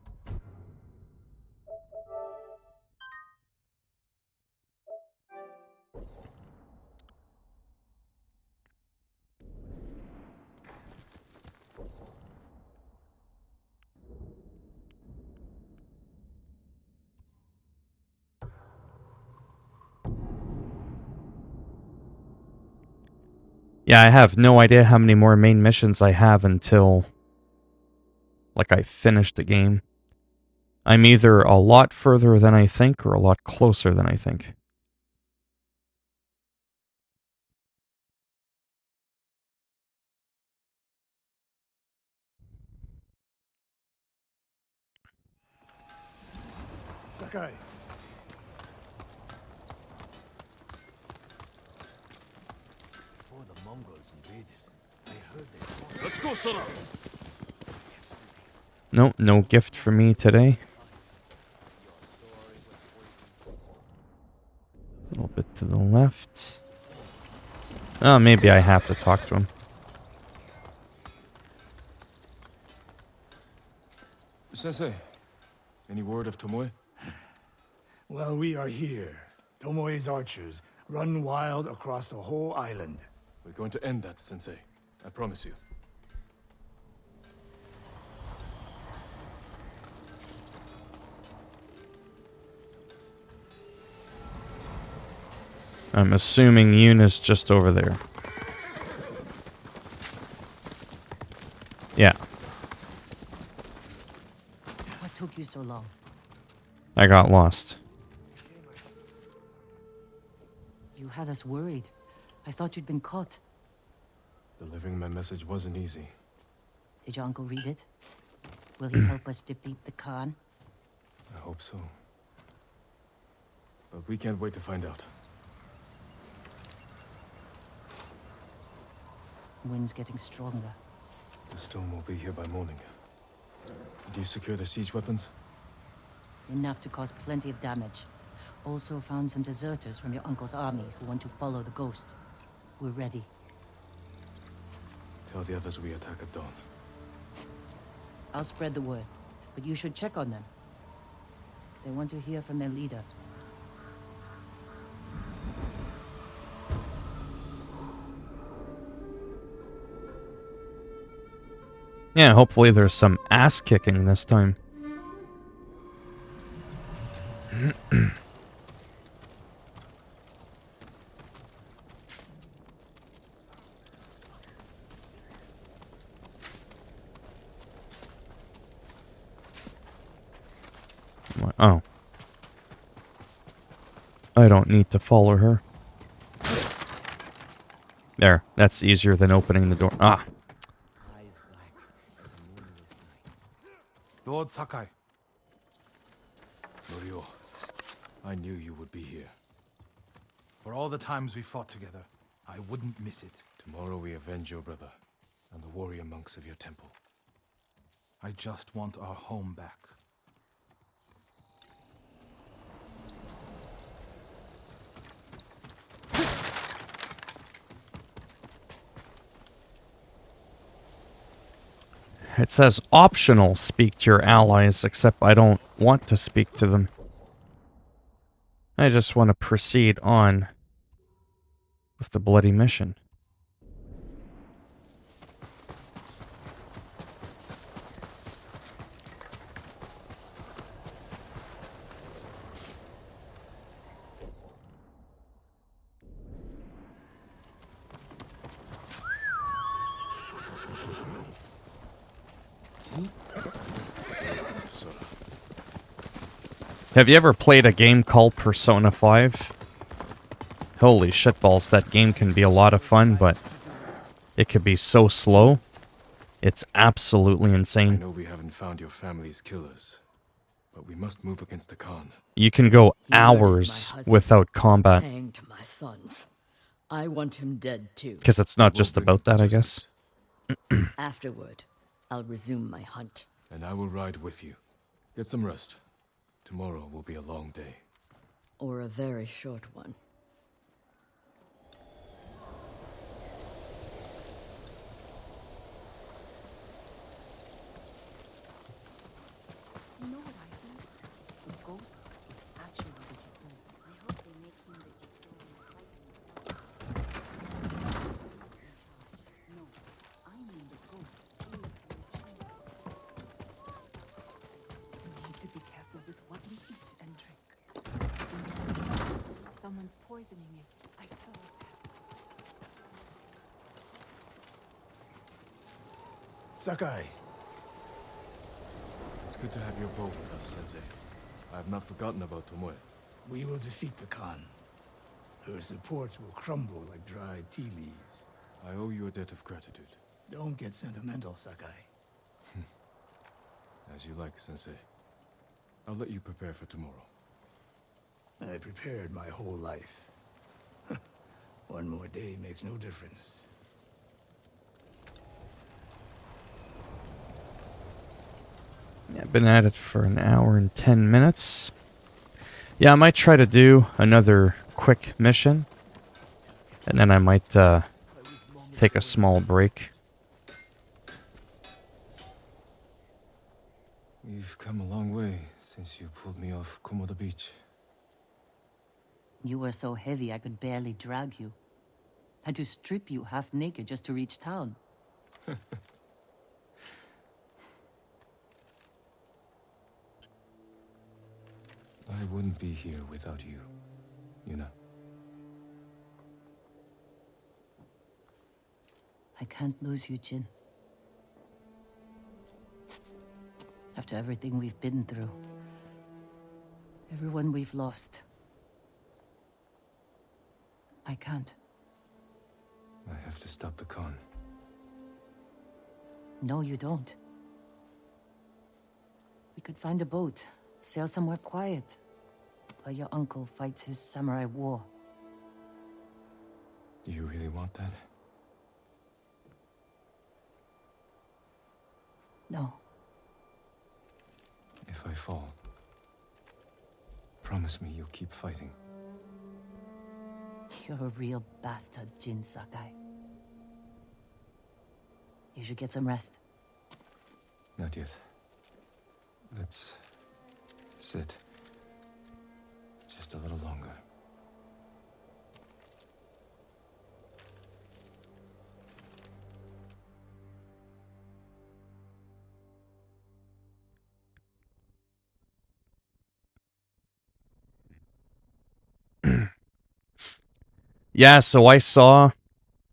Yeah, I have no idea how many more main missions I have until, like, I finish the game. I'm either a lot further than I think or a lot closer than I think. Sakai! Before the Mongols invaded, I heard they fought. Let's go, Sora! No, no gift for me today. A little bit to the left. Oh, maybe I have to talk to him. Sensei, any word of Tomoe? Well, we are here. Tomoe's archers run wild across the whole island. We're going to end that, Sensei. I promise you. I'm assuming Yuna's just over there. Yeah, What took you so long? I got lost. You had us worried. I thought you'd been caught. Delivering my message wasn't easy. Did your uncle read it? Will he help us defeat the Khan? I hope so. But we can't wait to find out. Wind's getting stronger. The storm will be here by morning. Did you secure the siege weapons? Enough to cause plenty of damage. Also found some deserters from your uncle's army who want to follow the ghost. We're ready. Tell the others we attack at dawn. I'll spread the word, but you should check on them. They want to hear from their leader. Yeah, hopefully there's some ass kicking this time. Oh. I don't need to follow her. There, that's easier than opening the door. Ah. Lord Sakai. Norio, I knew you would be here. For all the times we fought together, I wouldn't miss it. Tomorrow we avenge your brother and the warrior monks of your temple. I just want our home back. It says optional speak to your allies, except I don't want to speak to them. I just want to proceed on with the bloody mission. Have you ever played a game called Persona 5? Holy shitballs, that game can be a lot of fun, but it could be so slow. It's absolutely I insane. know we haven't found your family's killers, but we must move against the Khan. You can go He murdered my hours husband, without combat, hanged my sons. I want him dead too. because it's not We'll just bring about him to that, I guess. justice, Afterward, I'll resume my hunt. and I will ride with you. Get some rest. Tomorrow will be a long day. Or a very short one. You know what I think? The ghost is actually the Jito. I hope they make him the Jito and fight him. No, I mean the ghost is the Jito. We need to be careful with what we eat and drink. Someone's poisoning it. I saw it. Sakai. It's good to have your bow with us, Sensei. I have not forgotten about Tomoe. We will defeat the Khan. Her support will crumble like dried tea leaves. I owe you a debt of gratitude. Don't get sentimental, Sakai. As you like, Sensei. I'll let you prepare for tomorrow. I prepared my whole life. One more day makes no difference. Yeah, I've been at it for an hour and 10 minutes. Yeah, I might try to do another quick mission And then I might take a small break. We've come a long way since you pulled me off Komoda Beach. You were so heavy I could barely drag you. Had to strip you half naked just to reach town. I wouldn't be here without you, you know. I can't lose you, Jin. After everything we've been through. Everyone we've lost. I can't. I have to stop the Khan. No, you don't. We could find a boat, sail somewhere quiet, while your uncle fights his samurai war. Do you really want that? No. If I fall, promise me you'll keep fighting. You're a real bastard, Jin Sakai. You should get some rest. Not yet. Let's sit just a little longer. Yeah, so I saw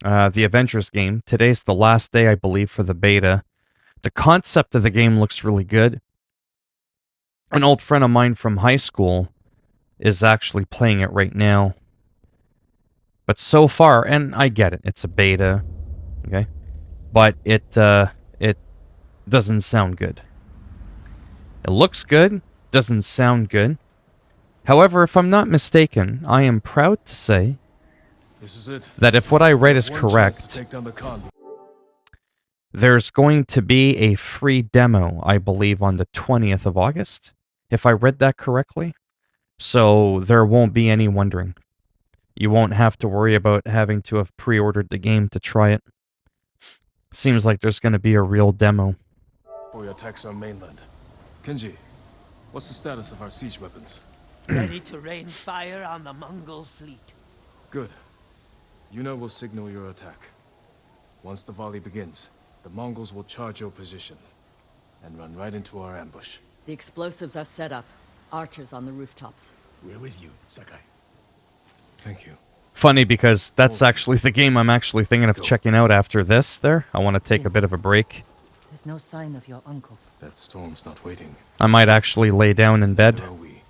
the Avengers game. Today's the last day, I believe, for the beta. The concept of the game looks really good. An old friend of mine from high school is actually playing it right now. But so far, and I get it, it's a beta, okay? But it doesn't sound good. It looks good, doesn't sound good. However, if I'm not mistaken, I am proud to say This is it. that if what I read is One chance to correct, take down the Khan. there's going to be a free demo, I believe, on the 20th of August, if I read that correctly. So there won't be any wondering. You won't have to worry about having to have pre-ordered the game to try it. Seems like there's going to be a real demo. For your attacks on mainland. Kenji, what's the status of our siege weapons? Ready to rain fire on the Mongol fleet. Good. Yuna will signal your attack. Once the volley begins, the Mongols will charge your position and run right into our ambush. The explosives are set up. Archers on the rooftops. We're with you, Sakai. Thank you. Funny because that's actually the game I'm actually thinking of checking out after this there. I want to take a bit of a break. There's no sign of your uncle. That storm's not waiting. I might actually lay down in bed Where are we?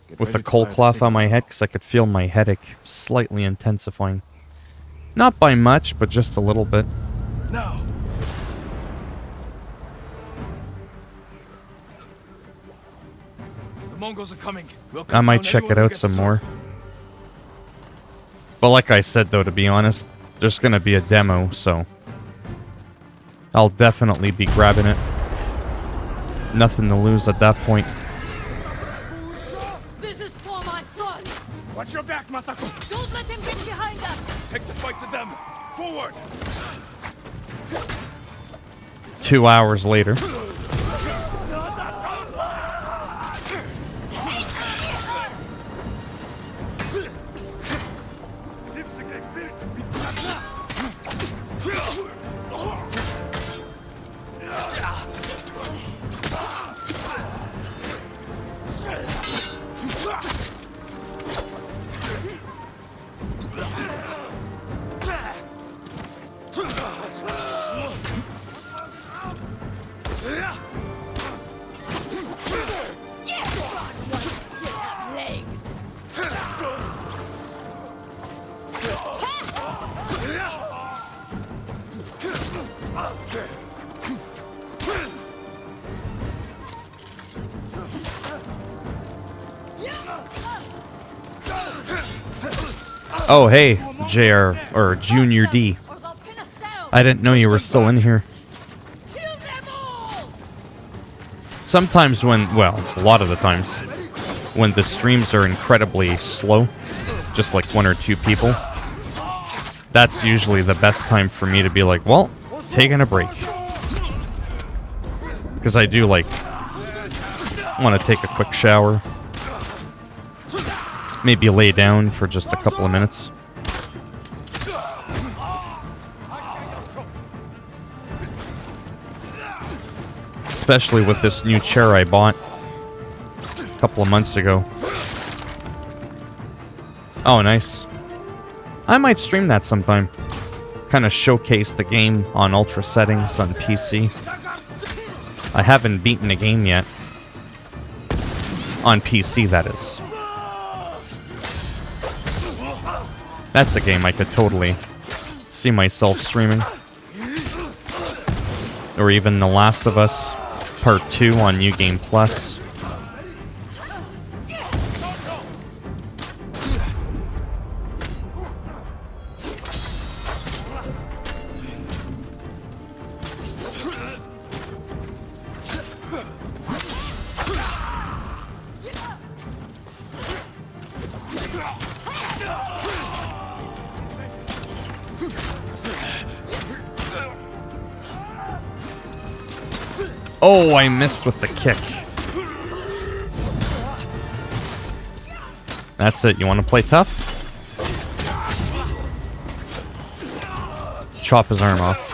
Get with a ready to cold fire the cloth on my signal. head because I could feel my headache slightly intensifying. Not by much, but just a little bit. Now! The Mongols are coming. We'll I cut might down check it anyone who out gets some through. more. But like I said, though, to be honest, there's going to be a demo, so I'll definitely be grabbing it. Nothing to lose at that point. This is for my sons! Watch your back, Masako! Don't let him get behind us! Take the fight to them! Forward! 2 hours later. Oh, hey, JR, or Junior D. I didn't know you were still in here. Sometimes when, well, a lot of the times, when the streams are incredibly slow, just like 1 or 2 people, that's usually the best time for me to be like, well, taking a break. Because I do, like, want to take a quick shower. Maybe lay down for just a couple of minutes. Especially with this new chair I bought a couple of months ago. Oh, nice. I might stream that sometime. Kind of showcase the game on ultra settings on PC. I haven't beaten a game yet. On PC, that is. That's a game I could totally see myself streaming. Or even The Last of Us Part 2 on New Game Plus. Oh, I missed with the kick. That's it. You want to play tough? Chop his arm off.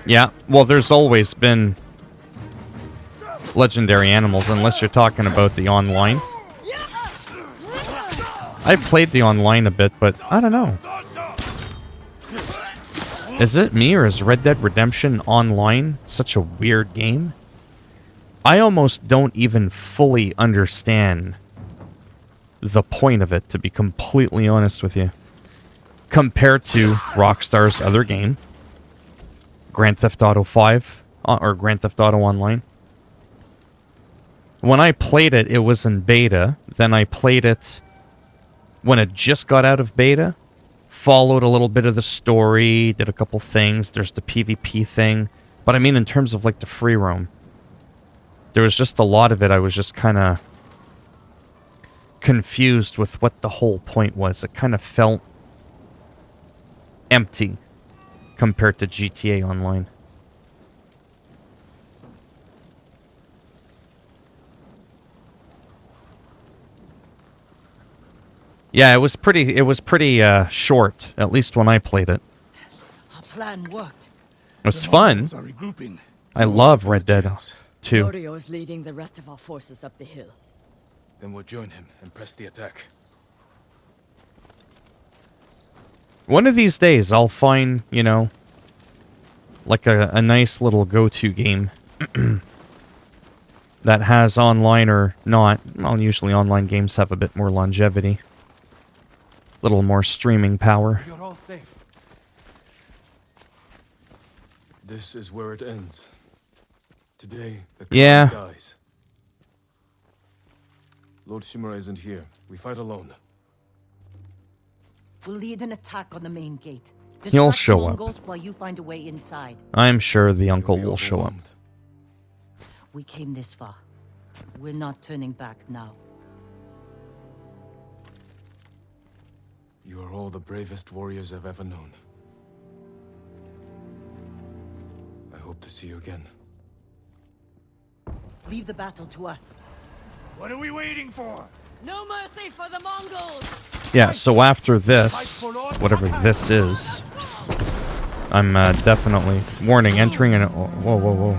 Yeah, well, there's always been legendary animals, unless you're talking about the online. I've played the online a bit, but I don't know. Is it me, or is Red Dead Redemption Online such a weird game? I almost don't even fully understand the point of it, to be completely honest with you. Compared to Rockstar's other game, Grand Theft Auto 5, or Grand Theft Auto Online. When I played it, it was in beta. Then I played it when it just got out of beta, followed a little bit of the story, did a couple things. There's the PvP thing. But I mean, in terms of like the free roam, there was just a lot of it. I was just kind of confused with what the whole point was. It kind of felt empty compared to GTA Online. Yeah, it was pretty short, at least when I played it. Our plan worked. It was fun. I love Red Dead 2. Norio is leading the rest of our forces up the hill. Then we'll join him and press the attack. One of these days, I'll find, you know, like a nice little go-to game that has online or not. Well, usually online games have a bit more longevity. A little more streaming power. You're all safe. This is where it ends. Today, the Yeah. Khan dies. Lord Shimura isn't here. We fight alone. We'll lead an attack on the main gate. He'll Distract show the up. Mongols while you find a way inside. I'm sure the uncle will show up. We came this far. We're not turning back now. You are all the bravest warriors I've ever known. I hope to see you again. Leave the battle to us. What are we waiting for? No mercy for the Mongols! Yeah, so after this, whatever this is, I'm definitely warning entering an... Whoa, whoa, whoa.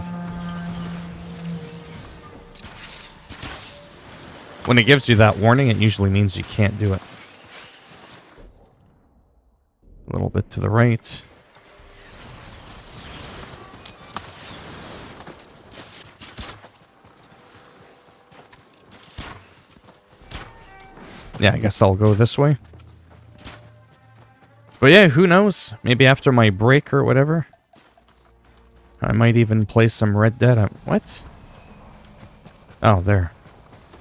When it gives you that warning, it usually means you can't do it. A little bit to the right. Yeah, I guess I'll go this way. But yeah, who knows? Maybe after my break or whatever, I might even play some Red Dead. What? Oh, there.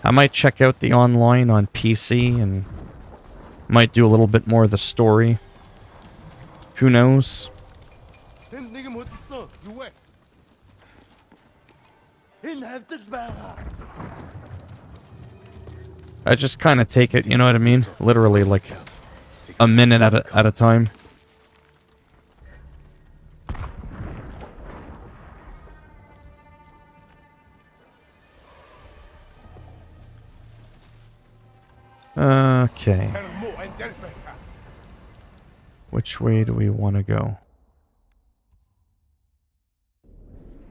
I might check out the online on PC and might do a little bit more of the story. Who knows? I just kind of take it, you know what I mean? Literally like a minute at a time. Okay. Which way do we want to go?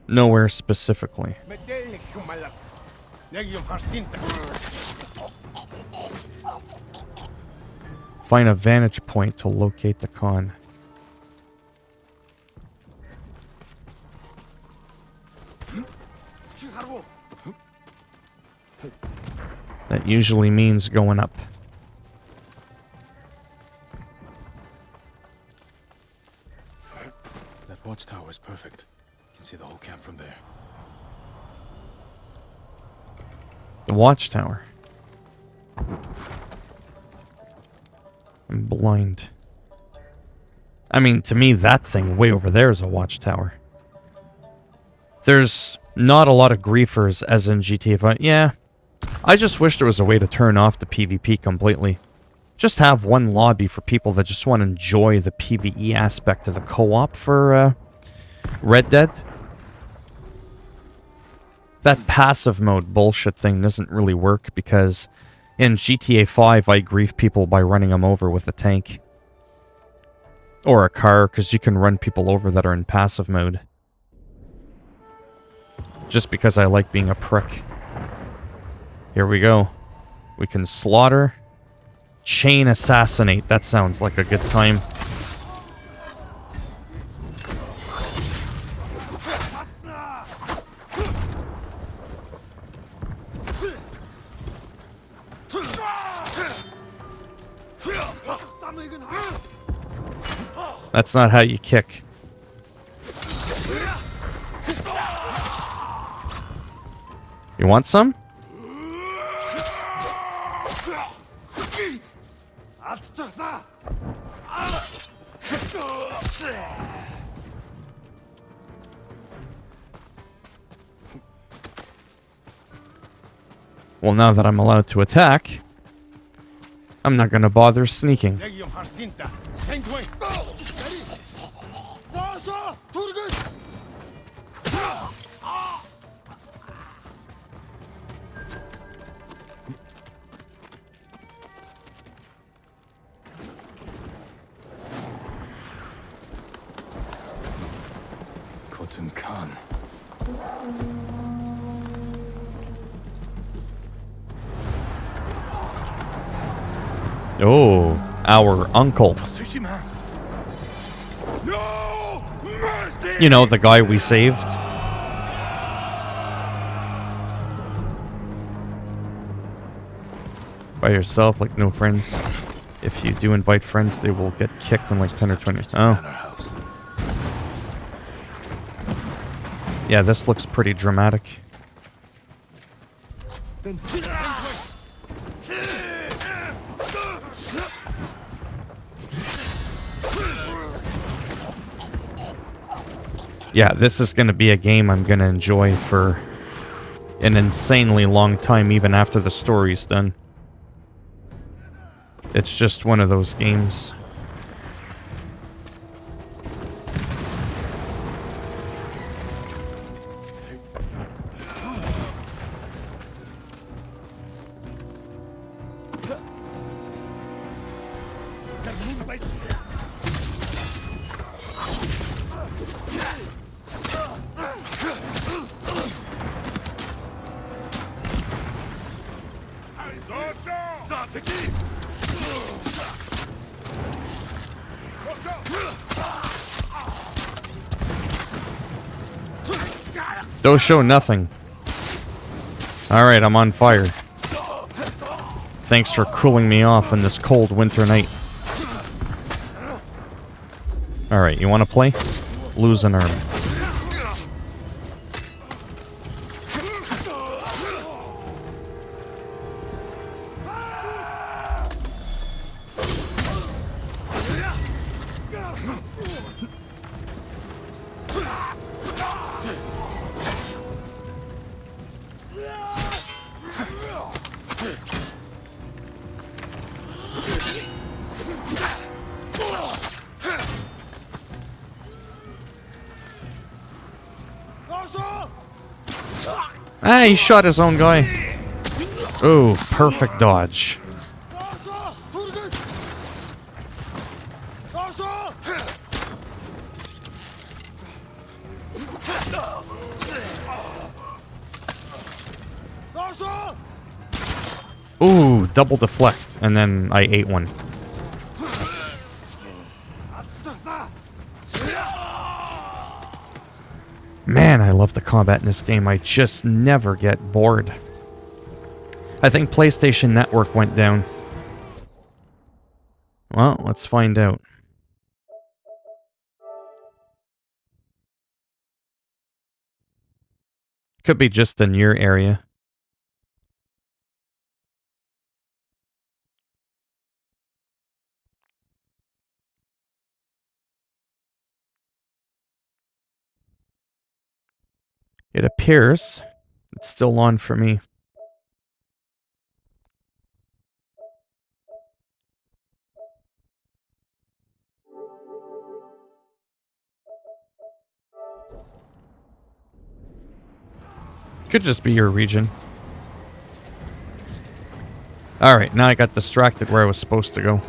Nowhere specifically. Find a vantage point to locate the con. That usually means going up. That watchtower is perfect. You can see the whole camp from there. The watchtower. I'm blind. I mean, to me, that thing way over there is a watchtower. There's not a lot of griefers as in GTA 5. Yeah. I just wish there was a way to turn off the PvP completely. Just have one lobby for people that just want to enjoy the PvE aspect of the co-op for Red Dead. That passive mode bullshit thing doesn't really work because in GTA 5 I grief people by running them over with a tank. Or a car, because you can run people over that are in passive mode. Just because I like being a prick. Here we go. We can slaughter. Chain assassinate. That sounds like a good time. That's not how you kick. You want some? Well, now that I'm allowed to attack, I'm not gonna bother sneaking. Khotun Khan. Oh, our uncle. Tsushima. No mercy. You know, the guy we saved. By yourself, like no friends. If you do invite friends, they will get kicked in like 10 or 20. Oh. Yeah, this looks pretty dramatic. Yeah, this is going to be a game I'm going to enjoy for an insanely long time, even after the story's done. It's just one of those games. Don't show nothing. Alright, I'm on fire. Thanks for cooling me off on this cold winter night. Alright, you wanna play? Lose an arm. Ah, he shot his own guy. Ooh, perfect dodge. Ooh, double deflect, and then I ate one. Man, I love the combat in this game. I just never get bored. I think PlayStation Network went down. Well, let's find out. Could be just in your area. It appears it's still on for me. Could just be your region. Alright, now I got distracted where I was supposed to go.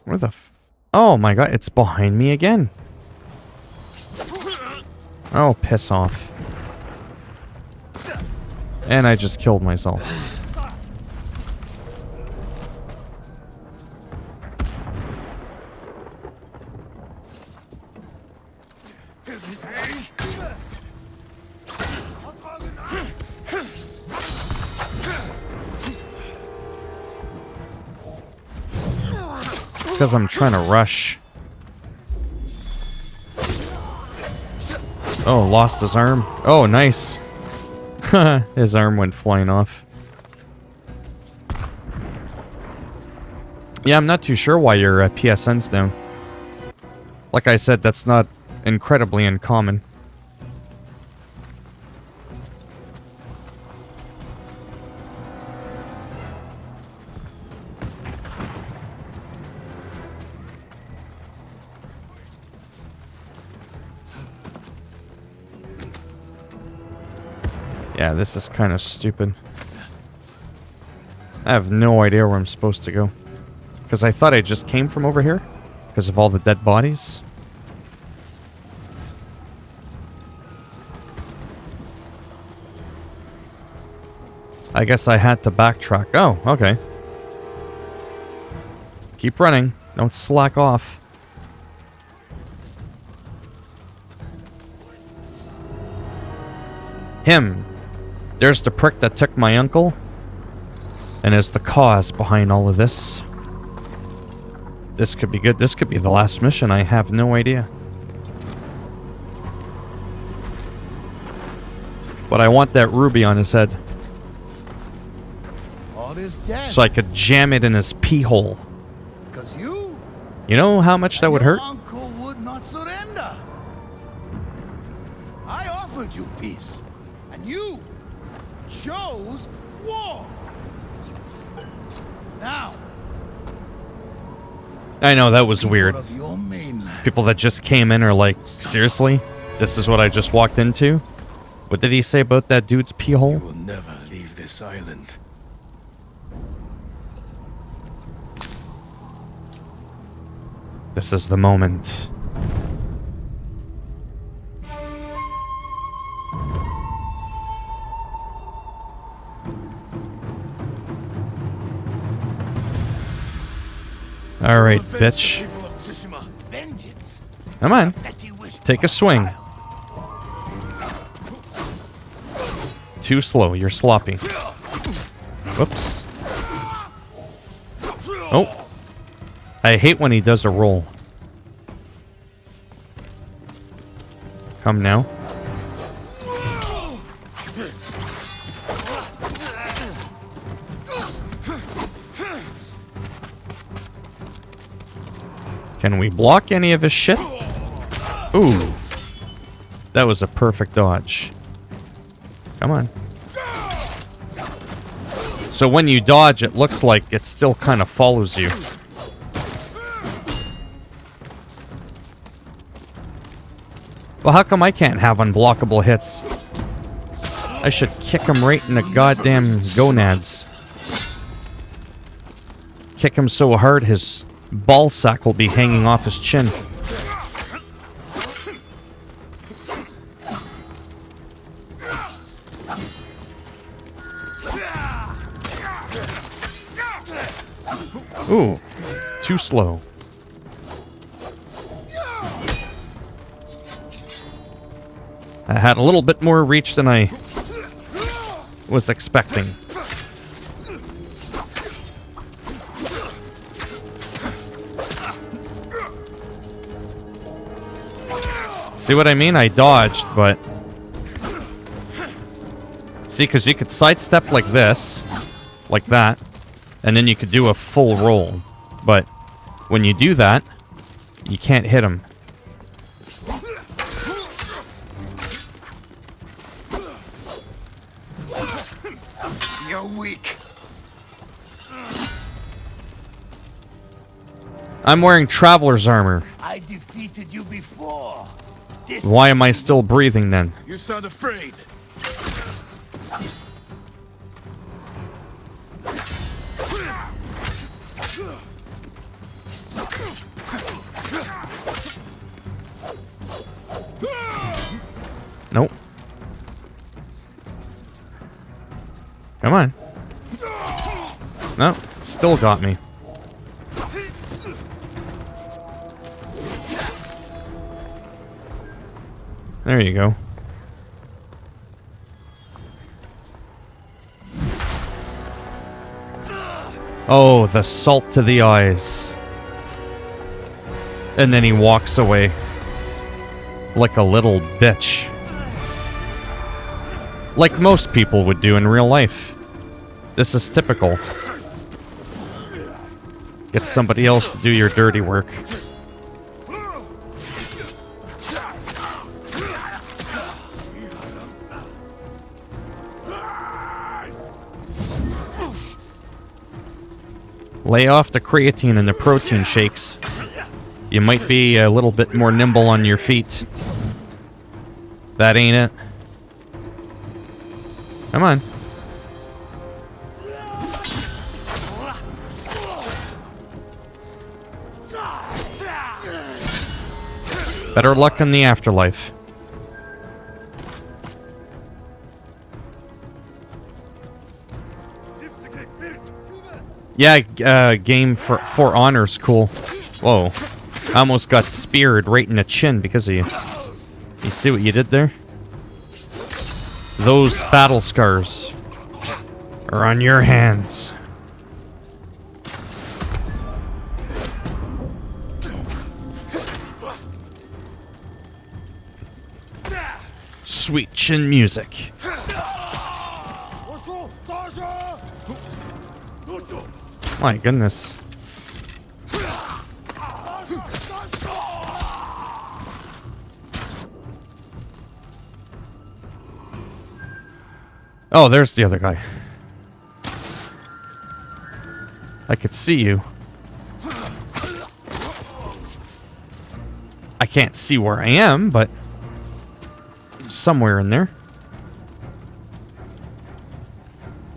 Where the f... Oh my god, it's behind me again. Oh, piss off. And I just killed myself. Because I'm trying to rush. Oh, lost his arm. Oh, nice. His arm went flying off. Yeah, I'm not too sure why your PSN's down. Like I said, that's not incredibly uncommon. Yeah, this is kind of stupid. I have no idea where I'm supposed to go. Because I thought I just came from over here. Because of all the dead bodies. I guess I had to backtrack. Oh, okay. Keep running. Don't slack off. Him. There's the prick that took my uncle, and is the cause behind all of this. This could be good. This could be the last mission. I have no idea. But I want that ruby on his head. So I could jam it in his pee hole. Because you know how much that would hurt? uncle would not surrender. I offered you peace, and you chose war. Now, I know, that was weird. of your mainland, People that just came in are like, seriously? This is what I just walked into? What did he say about that dude's pee hole? You will never leave this island. This is the moment. Alright, bitch. people of Tsushima, vengeance. Come on. Petty wish Take a of swing. child. Too slow. You're sloppy. Whoops. Oh. I hate when he does a roll. Come now. Can we block any of his shit? Ooh. That was a perfect dodge. Come on. So when you dodge, it looks like it still kind of follows you. Well, how come I can't have unblockable hits? I should kick him right in the goddamn gonads. Kick him so hard his ball sack will be hanging off his chin. Ooh, too slow. I had a little bit more reach than I was expecting. See what I mean? I dodged, but... See, because you could sidestep like this, like that, and then you could do a full roll. But when you do that, you can't hit him. You're weak. I'm wearing traveler's armor. I defeated you before. Why am I still breathing then? You sound afraid. Nope. Come on. No, still got me. There you go. Oh, the salt to the eyes. And then he walks away. Like a little bitch. Like most people would do in real life. This is typical. Get somebody else to do your dirty work. Lay off the creatine and the protein shakes. You might be a little bit more nimble on your feet. That ain't it. Come on. Better luck in the afterlife. Yeah, game for honor's cool. Whoa. I almost got speared right in the chin because of you. You see what you did there? Those battle scars are on your hands. Sweet chin music. My goodness. Oh, there's the other guy. I could see you. I can't see where I am, but somewhere in there.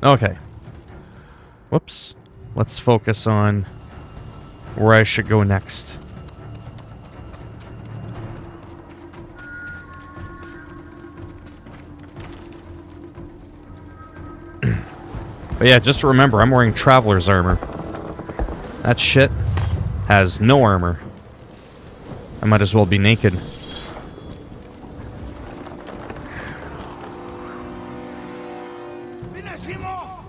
Okay. Whoops. Let's focus on where I should go next. But yeah, just remember, I'm wearing traveler's armor. That shit has no armor. I might as well be naked. Finish him off!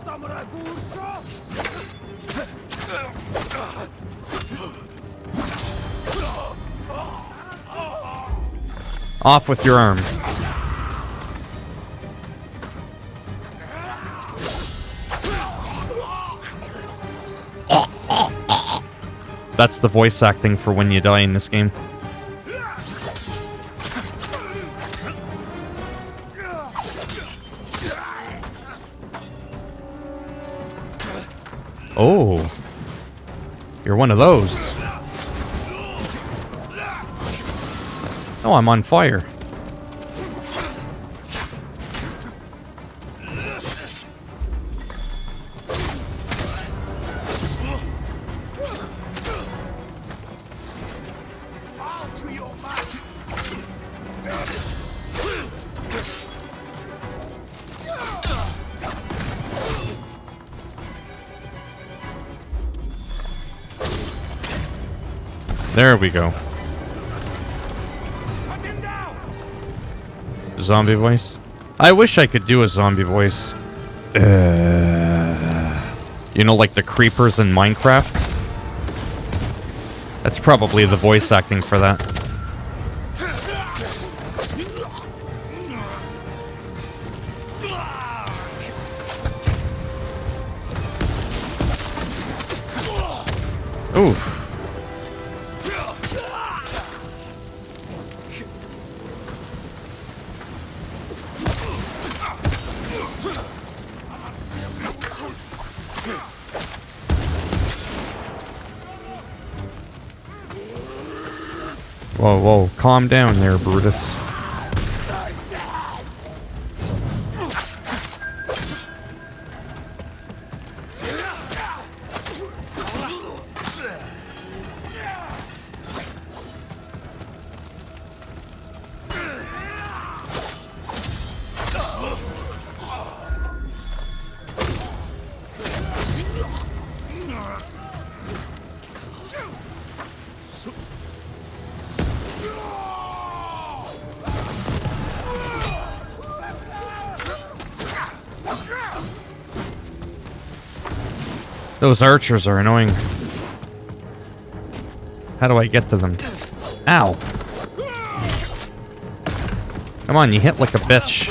Samurai Off with your arm. That's the voice acting for when you die in this game. Oh. You're one of those. Oh, I'm on fire. There we go. Zombie voice? I wish I could do a zombie voice. You know, like the creepers in Minecraft? That's probably the voice acting for that. Oof. Whoa, whoa, calm down there, Brutus. Those archers are annoying. How do I get to them? Ow! Come on, you hit like a bitch.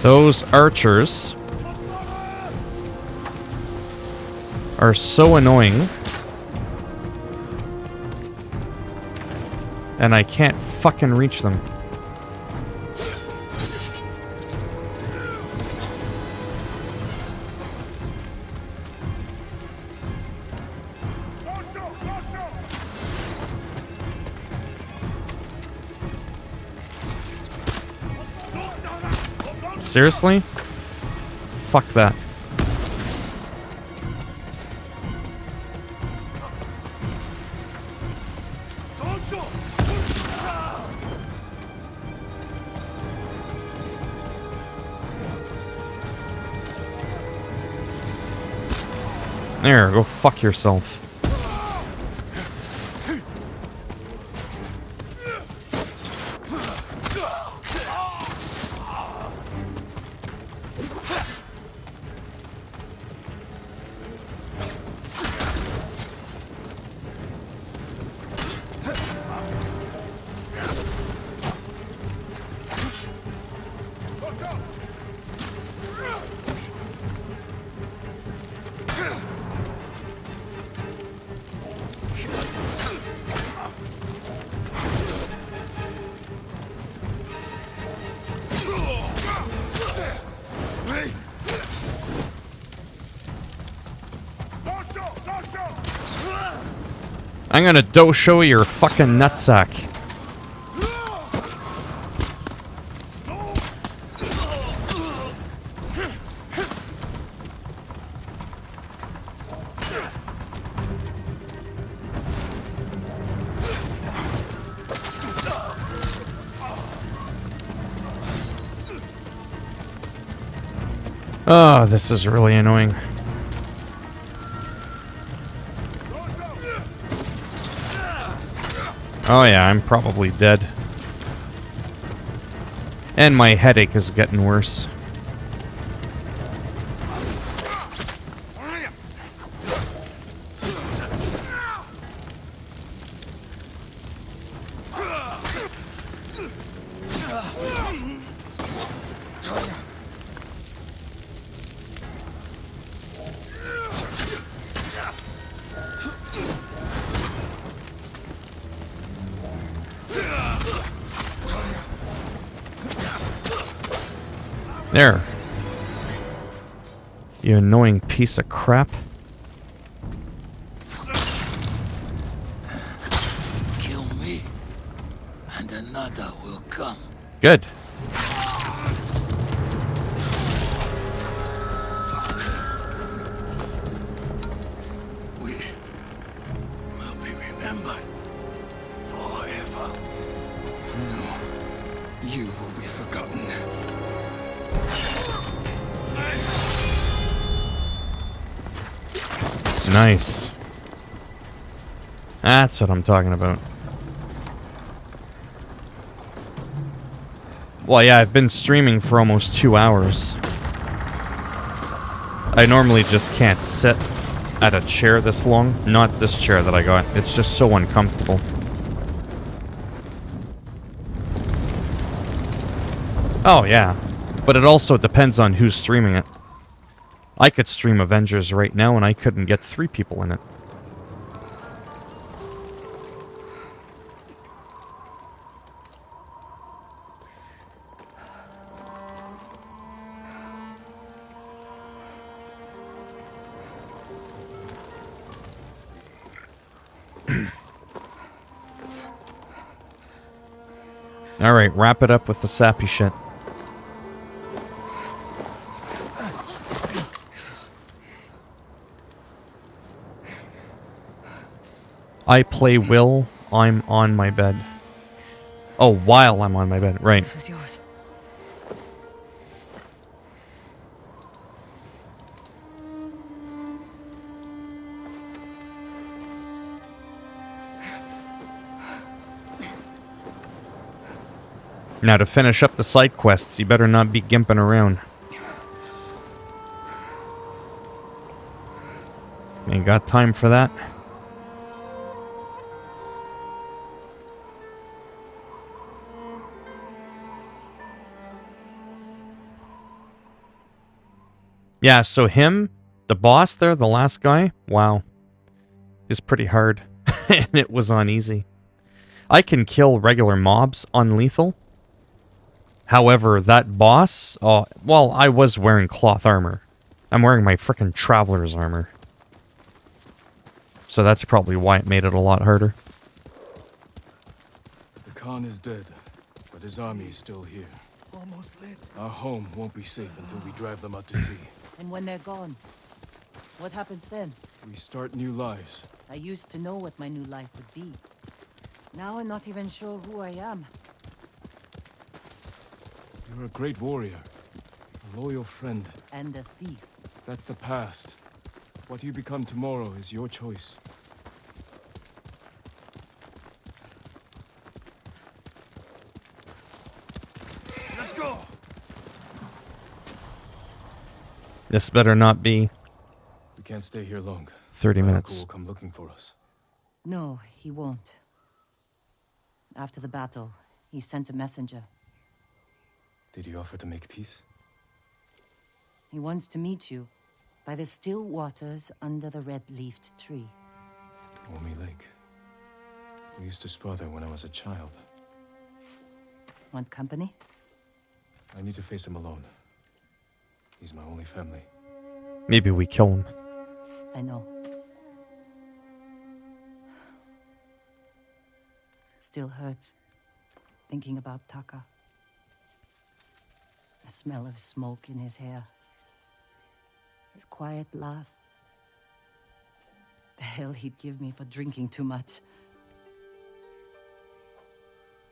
Those archers are so annoying. And I can't fucking reach them. Seriously? Fuck that. There, go fuck yourself. I'm gonna dosho your fucking nutsack. Oh, this is really annoying. Oh yeah, I'm probably dead. And my headache is getting worse. There. You annoying piece of crap. Kill me, and another will come. Good. We will be remembered forever. No, you will be forgotten. Nice. That's what I'm talking about. Well, yeah, I've been streaming for almost 2 hours. I normally just can't sit at a chair this long. Not this chair that I got. It's just so uncomfortable. Oh, yeah. But it also depends on who's streaming it. I could stream Avengers right now and I couldn't get 3 people in it. Alright, wrap it up with the sappy shit. I play Will, I'm on my bed. Oh, while I'm on my bed, right. This is yours. Now to finish up the side quests, you better not be gimping around. Ain't got time for that. Yeah, so him, the boss there, the last guy, wow. Is pretty hard. And it was on easy. I can kill regular mobs on lethal. However, that boss, oh, well, I was wearing cloth armor. I'm wearing my frickin' traveler's armor. So that's probably why it made it a lot harder. The Khan is dead, but his army is still here. Almost lit. Our home won't be safe until we drive them out to sea. And when they're gone, what happens then? We start new lives. I used to know what my new life would be. Now I'm not even sure who I am. You're a great warrior, a loyal friend. And a thief. That's the past. What you become tomorrow is your choice. Let's go. This better not be We can't stay here long. 30 My minutes. uncle will come looking for us. No, he won't. After the battle, he sent a messenger. Did he offer to make peace? He wants to meet you by the still waters under the red-leafed tree. Omi Lake. We used to spar there when I was a child. Want company? I need to face him alone. He's my only family. Maybe we kill him. I know. It still hurts, thinking about Taka. The smell of smoke in his hair. His quiet laugh. The hell he'd give me for drinking too much.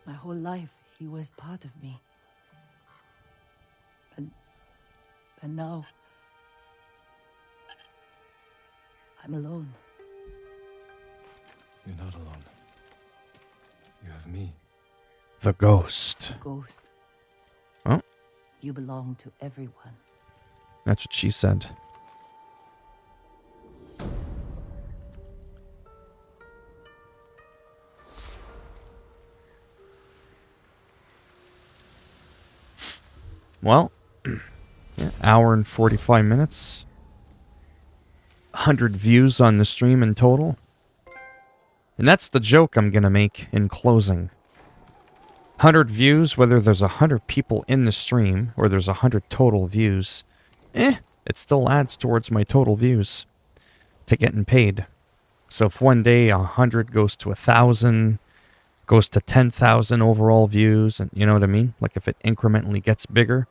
My whole life, he was part of me. And now... I'm alone. You're not alone. You have me. The ghost. Ghost. Oh, You belong to everyone. that's what she said. Well, yeah, hour and 45 minutes. 100 views on the stream in total. And that's the joke I'm gonna make in closing. 100 views, whether there's 100 people in the stream, or there's 100 total views, it still adds towards my total views to getting paid. So if one day 100 goes to 1,000, goes to 10,000 overall views, and you know what I mean? Like if it incrementally gets bigger,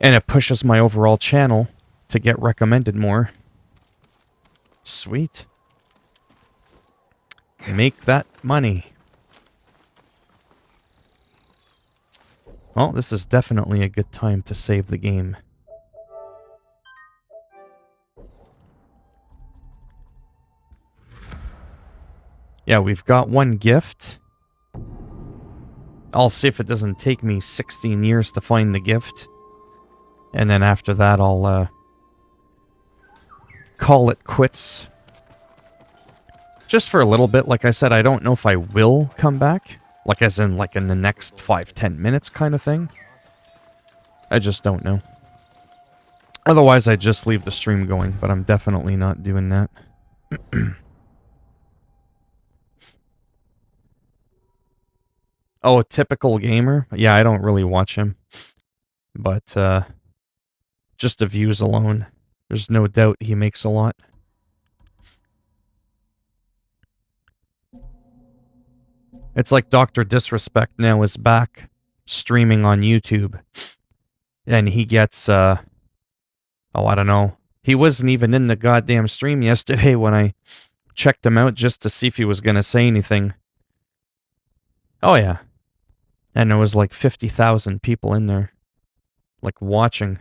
and it pushes my overall channel to get recommended more. Sweet. Make that money. Well, this is definitely a good time to save the game. Yeah, we've got one gift. I'll see if it doesn't take me 16 years to find the gift. And then after that, I'll call it quits. Just for a little bit. Like I said, I don't know if I will come back. Like as in, like in the next 5-10 minutes kind of thing. I just don't know. Otherwise, I'd just leave the stream going. But I'm definitely not doing that. Oh, a typical gamer? Yeah, I don't really watch him. But, just the views alone. There's no doubt he makes a lot. It's like Dr. Disrespect now is back streaming on YouTube. And he gets, oh, I don't know. He wasn't even in the goddamn stream yesterday when I checked him out just to see if he was going to say anything. Oh, yeah. And there was like 50,000 people in there. Like watching.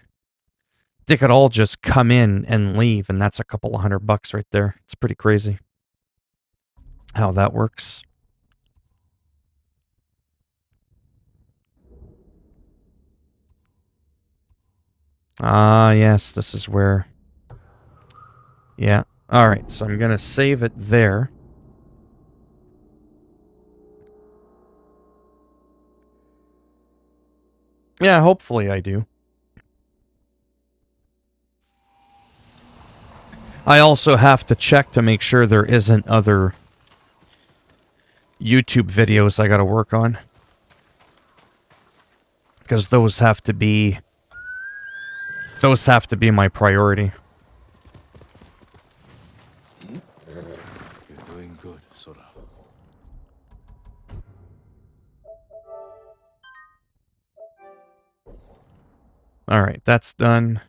They could all just come in and leave, and that's a couple of $100 right there. It's pretty crazy how that works. Ah, yes, this is where... Yeah. Alright, so I'm gonna save it there. Yeah, hopefully I do. I also have to check to make sure there isn't other YouTube videos I gotta work on. Because those have to be my priority. You're doing good, Sora. Alright, that's done.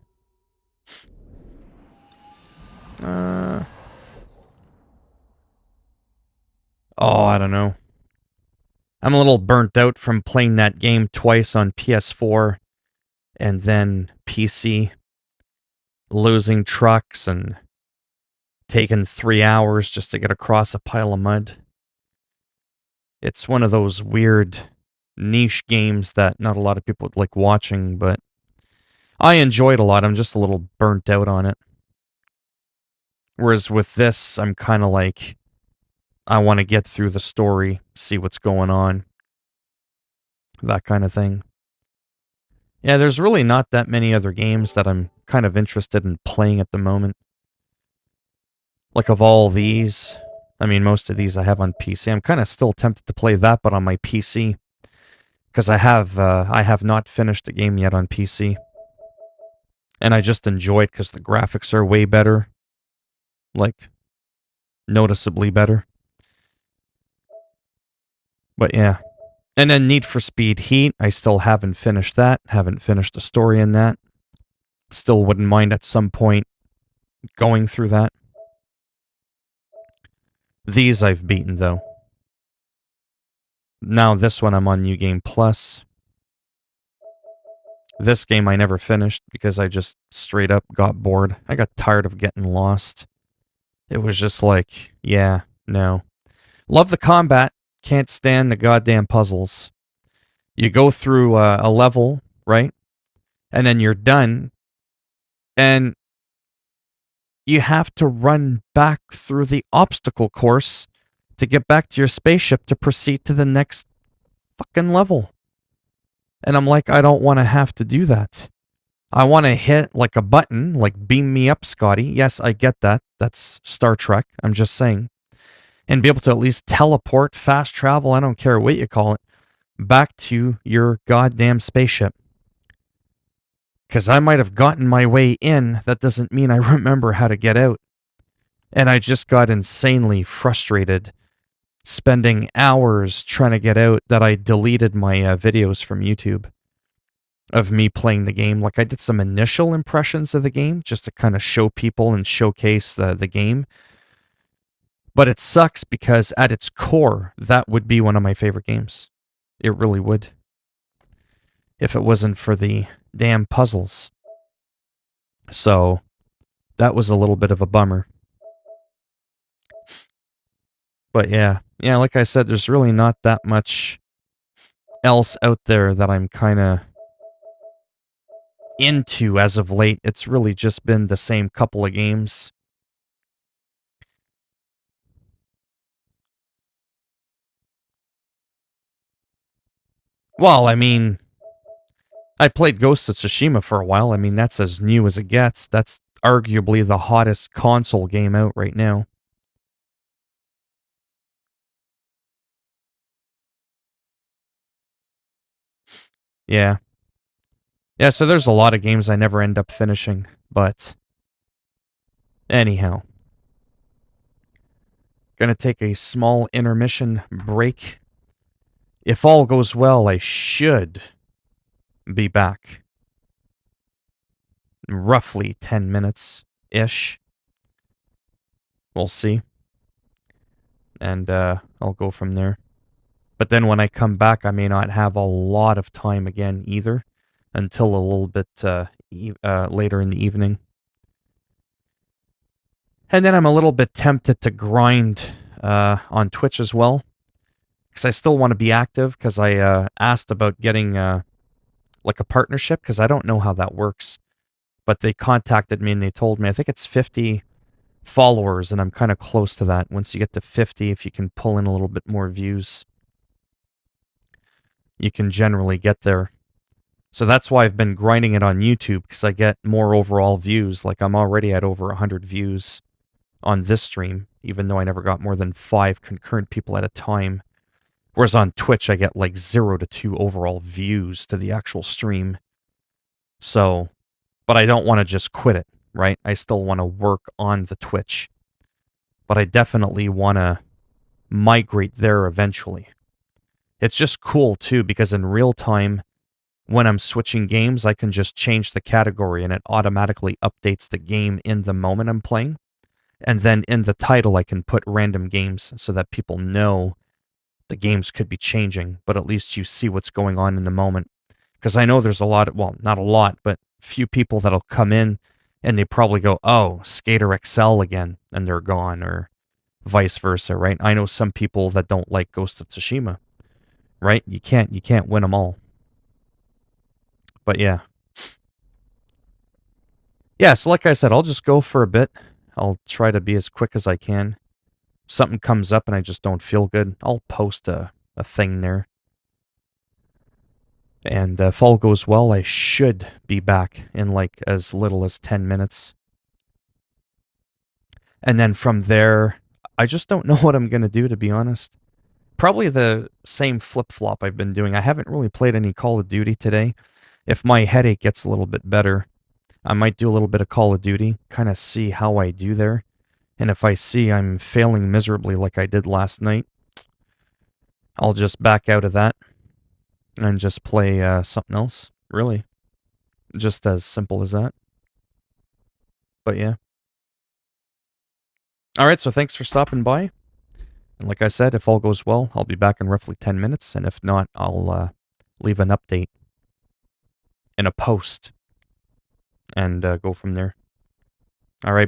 Oh, I don't know. I'm a little burnt out from playing that game twice on PS4 and then PC. Losing trucks and taking 3 hours just to get across a pile of mud. It's one of those weird niche games that not a lot of people would like watching, but I enjoy it a lot. I'm just a little burnt out on it. Whereas with this, I'm kind of like, I want to get through the story, see what's going on. That kind of thing. Yeah, there's really not that many other games that I'm kind of interested in playing at the moment. Like of all these, I mean, most of these I have on PC. I'm kind of still tempted to play that, but on my PC. Because I have not finished the game yet on PC. And I just enjoy it because the graphics are way better. Like, noticeably better. But yeah. And then Need for Speed Heat, I still haven't finished that. Haven't finished the story in that. Still wouldn't mind at some point going through that. These I've beaten, though. Now this one I'm on New Game Plus. This game I never finished because I just straight up got bored. I got tired of getting lost. It was just like, yeah, no. Love the combat, can't stand the goddamn puzzles. You go through a level, right? And then you're done. And you have to run back through the obstacle course to get back to your spaceship to proceed to the next fucking level. And I'm like, I don't want to have to do that. I want to hit like a button, like beam me up, Scotty. Yes, I get that. That's Star Trek. I'm just saying. And be able to at least teleport, fast travel, I don't care what you call it, back to your goddamn spaceship. Because I might have gotten my way in. That doesn't mean I remember how to get out. And I just got insanely frustrated spending hours trying to get out that I deleted my videos from YouTube of me playing the game. Like, I did some initial impressions of the game just to kind of show people and showcase the game. But it sucks because at its core, that would be one of my favorite games. It really would. If it wasn't for the damn puzzles. So, that was a little bit of a bummer. But yeah, like I said, there's really not that much else out there that I'm kind of into as of late. It's really just been the same couple of games. Well, I mean, I played Ghost of Tsushima for a while. I mean, that's as new as it gets. That's arguably the hottest console game out right now. Yeah. Yeah, so there's a lot of games I never end up finishing, but anyhow. Gonna take a small intermission break. If all goes well, I should be back in roughly 10 minutes-ish. We'll see. And I'll go from there. But then when I come back, I may not have a lot of time again either, until a little bit later in the evening. And then I'm a little bit tempted to grind on Twitch as well, because I still want to be active, because I asked about getting like a partnership, because I don't know how that works. But they contacted me and they told me, I think it's 50 followers, and I'm kind of close to that. Once you get to 50, if you can pull in a little bit more views, you can generally get there. So that's why I've been grinding it on YouTube, because I get more overall views. Like, I'm already at over 100 views on this stream, even though I never got more than 5 concurrent people at a time. Whereas on Twitch, I get like 0 to 2 overall views to the actual stream. So, but I don't want to just quit it, right? I still want to work on the Twitch. But I definitely want to migrate there eventually. It's just cool, too, because in real time, when I'm switching games, I can just change the category and it automatically updates the game in the moment I'm playing. And then in the title, I can put random games so that people know the games could be changing, but at least you see what's going on in the moment. Because I know there's a lot, well, not a lot, but few people that'll come in and they probably go, oh, Skater XL again, and they're gone, or vice versa, right? I know some people that don't like Ghost of Tsushima, right? You can't win them all. But yeah. Yeah, so like I said, I'll just go for a bit. I'll try to be as quick as I can. If something comes up and I just don't feel good, I'll post a thing there. And if all goes well, I should be back in like as little as 10 minutes. And then from there, I just don't know what I'm going to do, to be honest. Probably the same flip-flop I've been doing. I haven't really played any Call of Duty today. If my headache gets a little bit better, I might do a little bit of Call of Duty, kind of see how I do there. And if I see I'm failing miserably like I did last night, I'll just back out of that and just play something else, really. Just as simple as that. But yeah. Alright, so thanks for stopping by. And like I said, if all goes well, I'll be back in roughly 10 minutes. And if not, I'll leave an update. in a post and go from there. All right.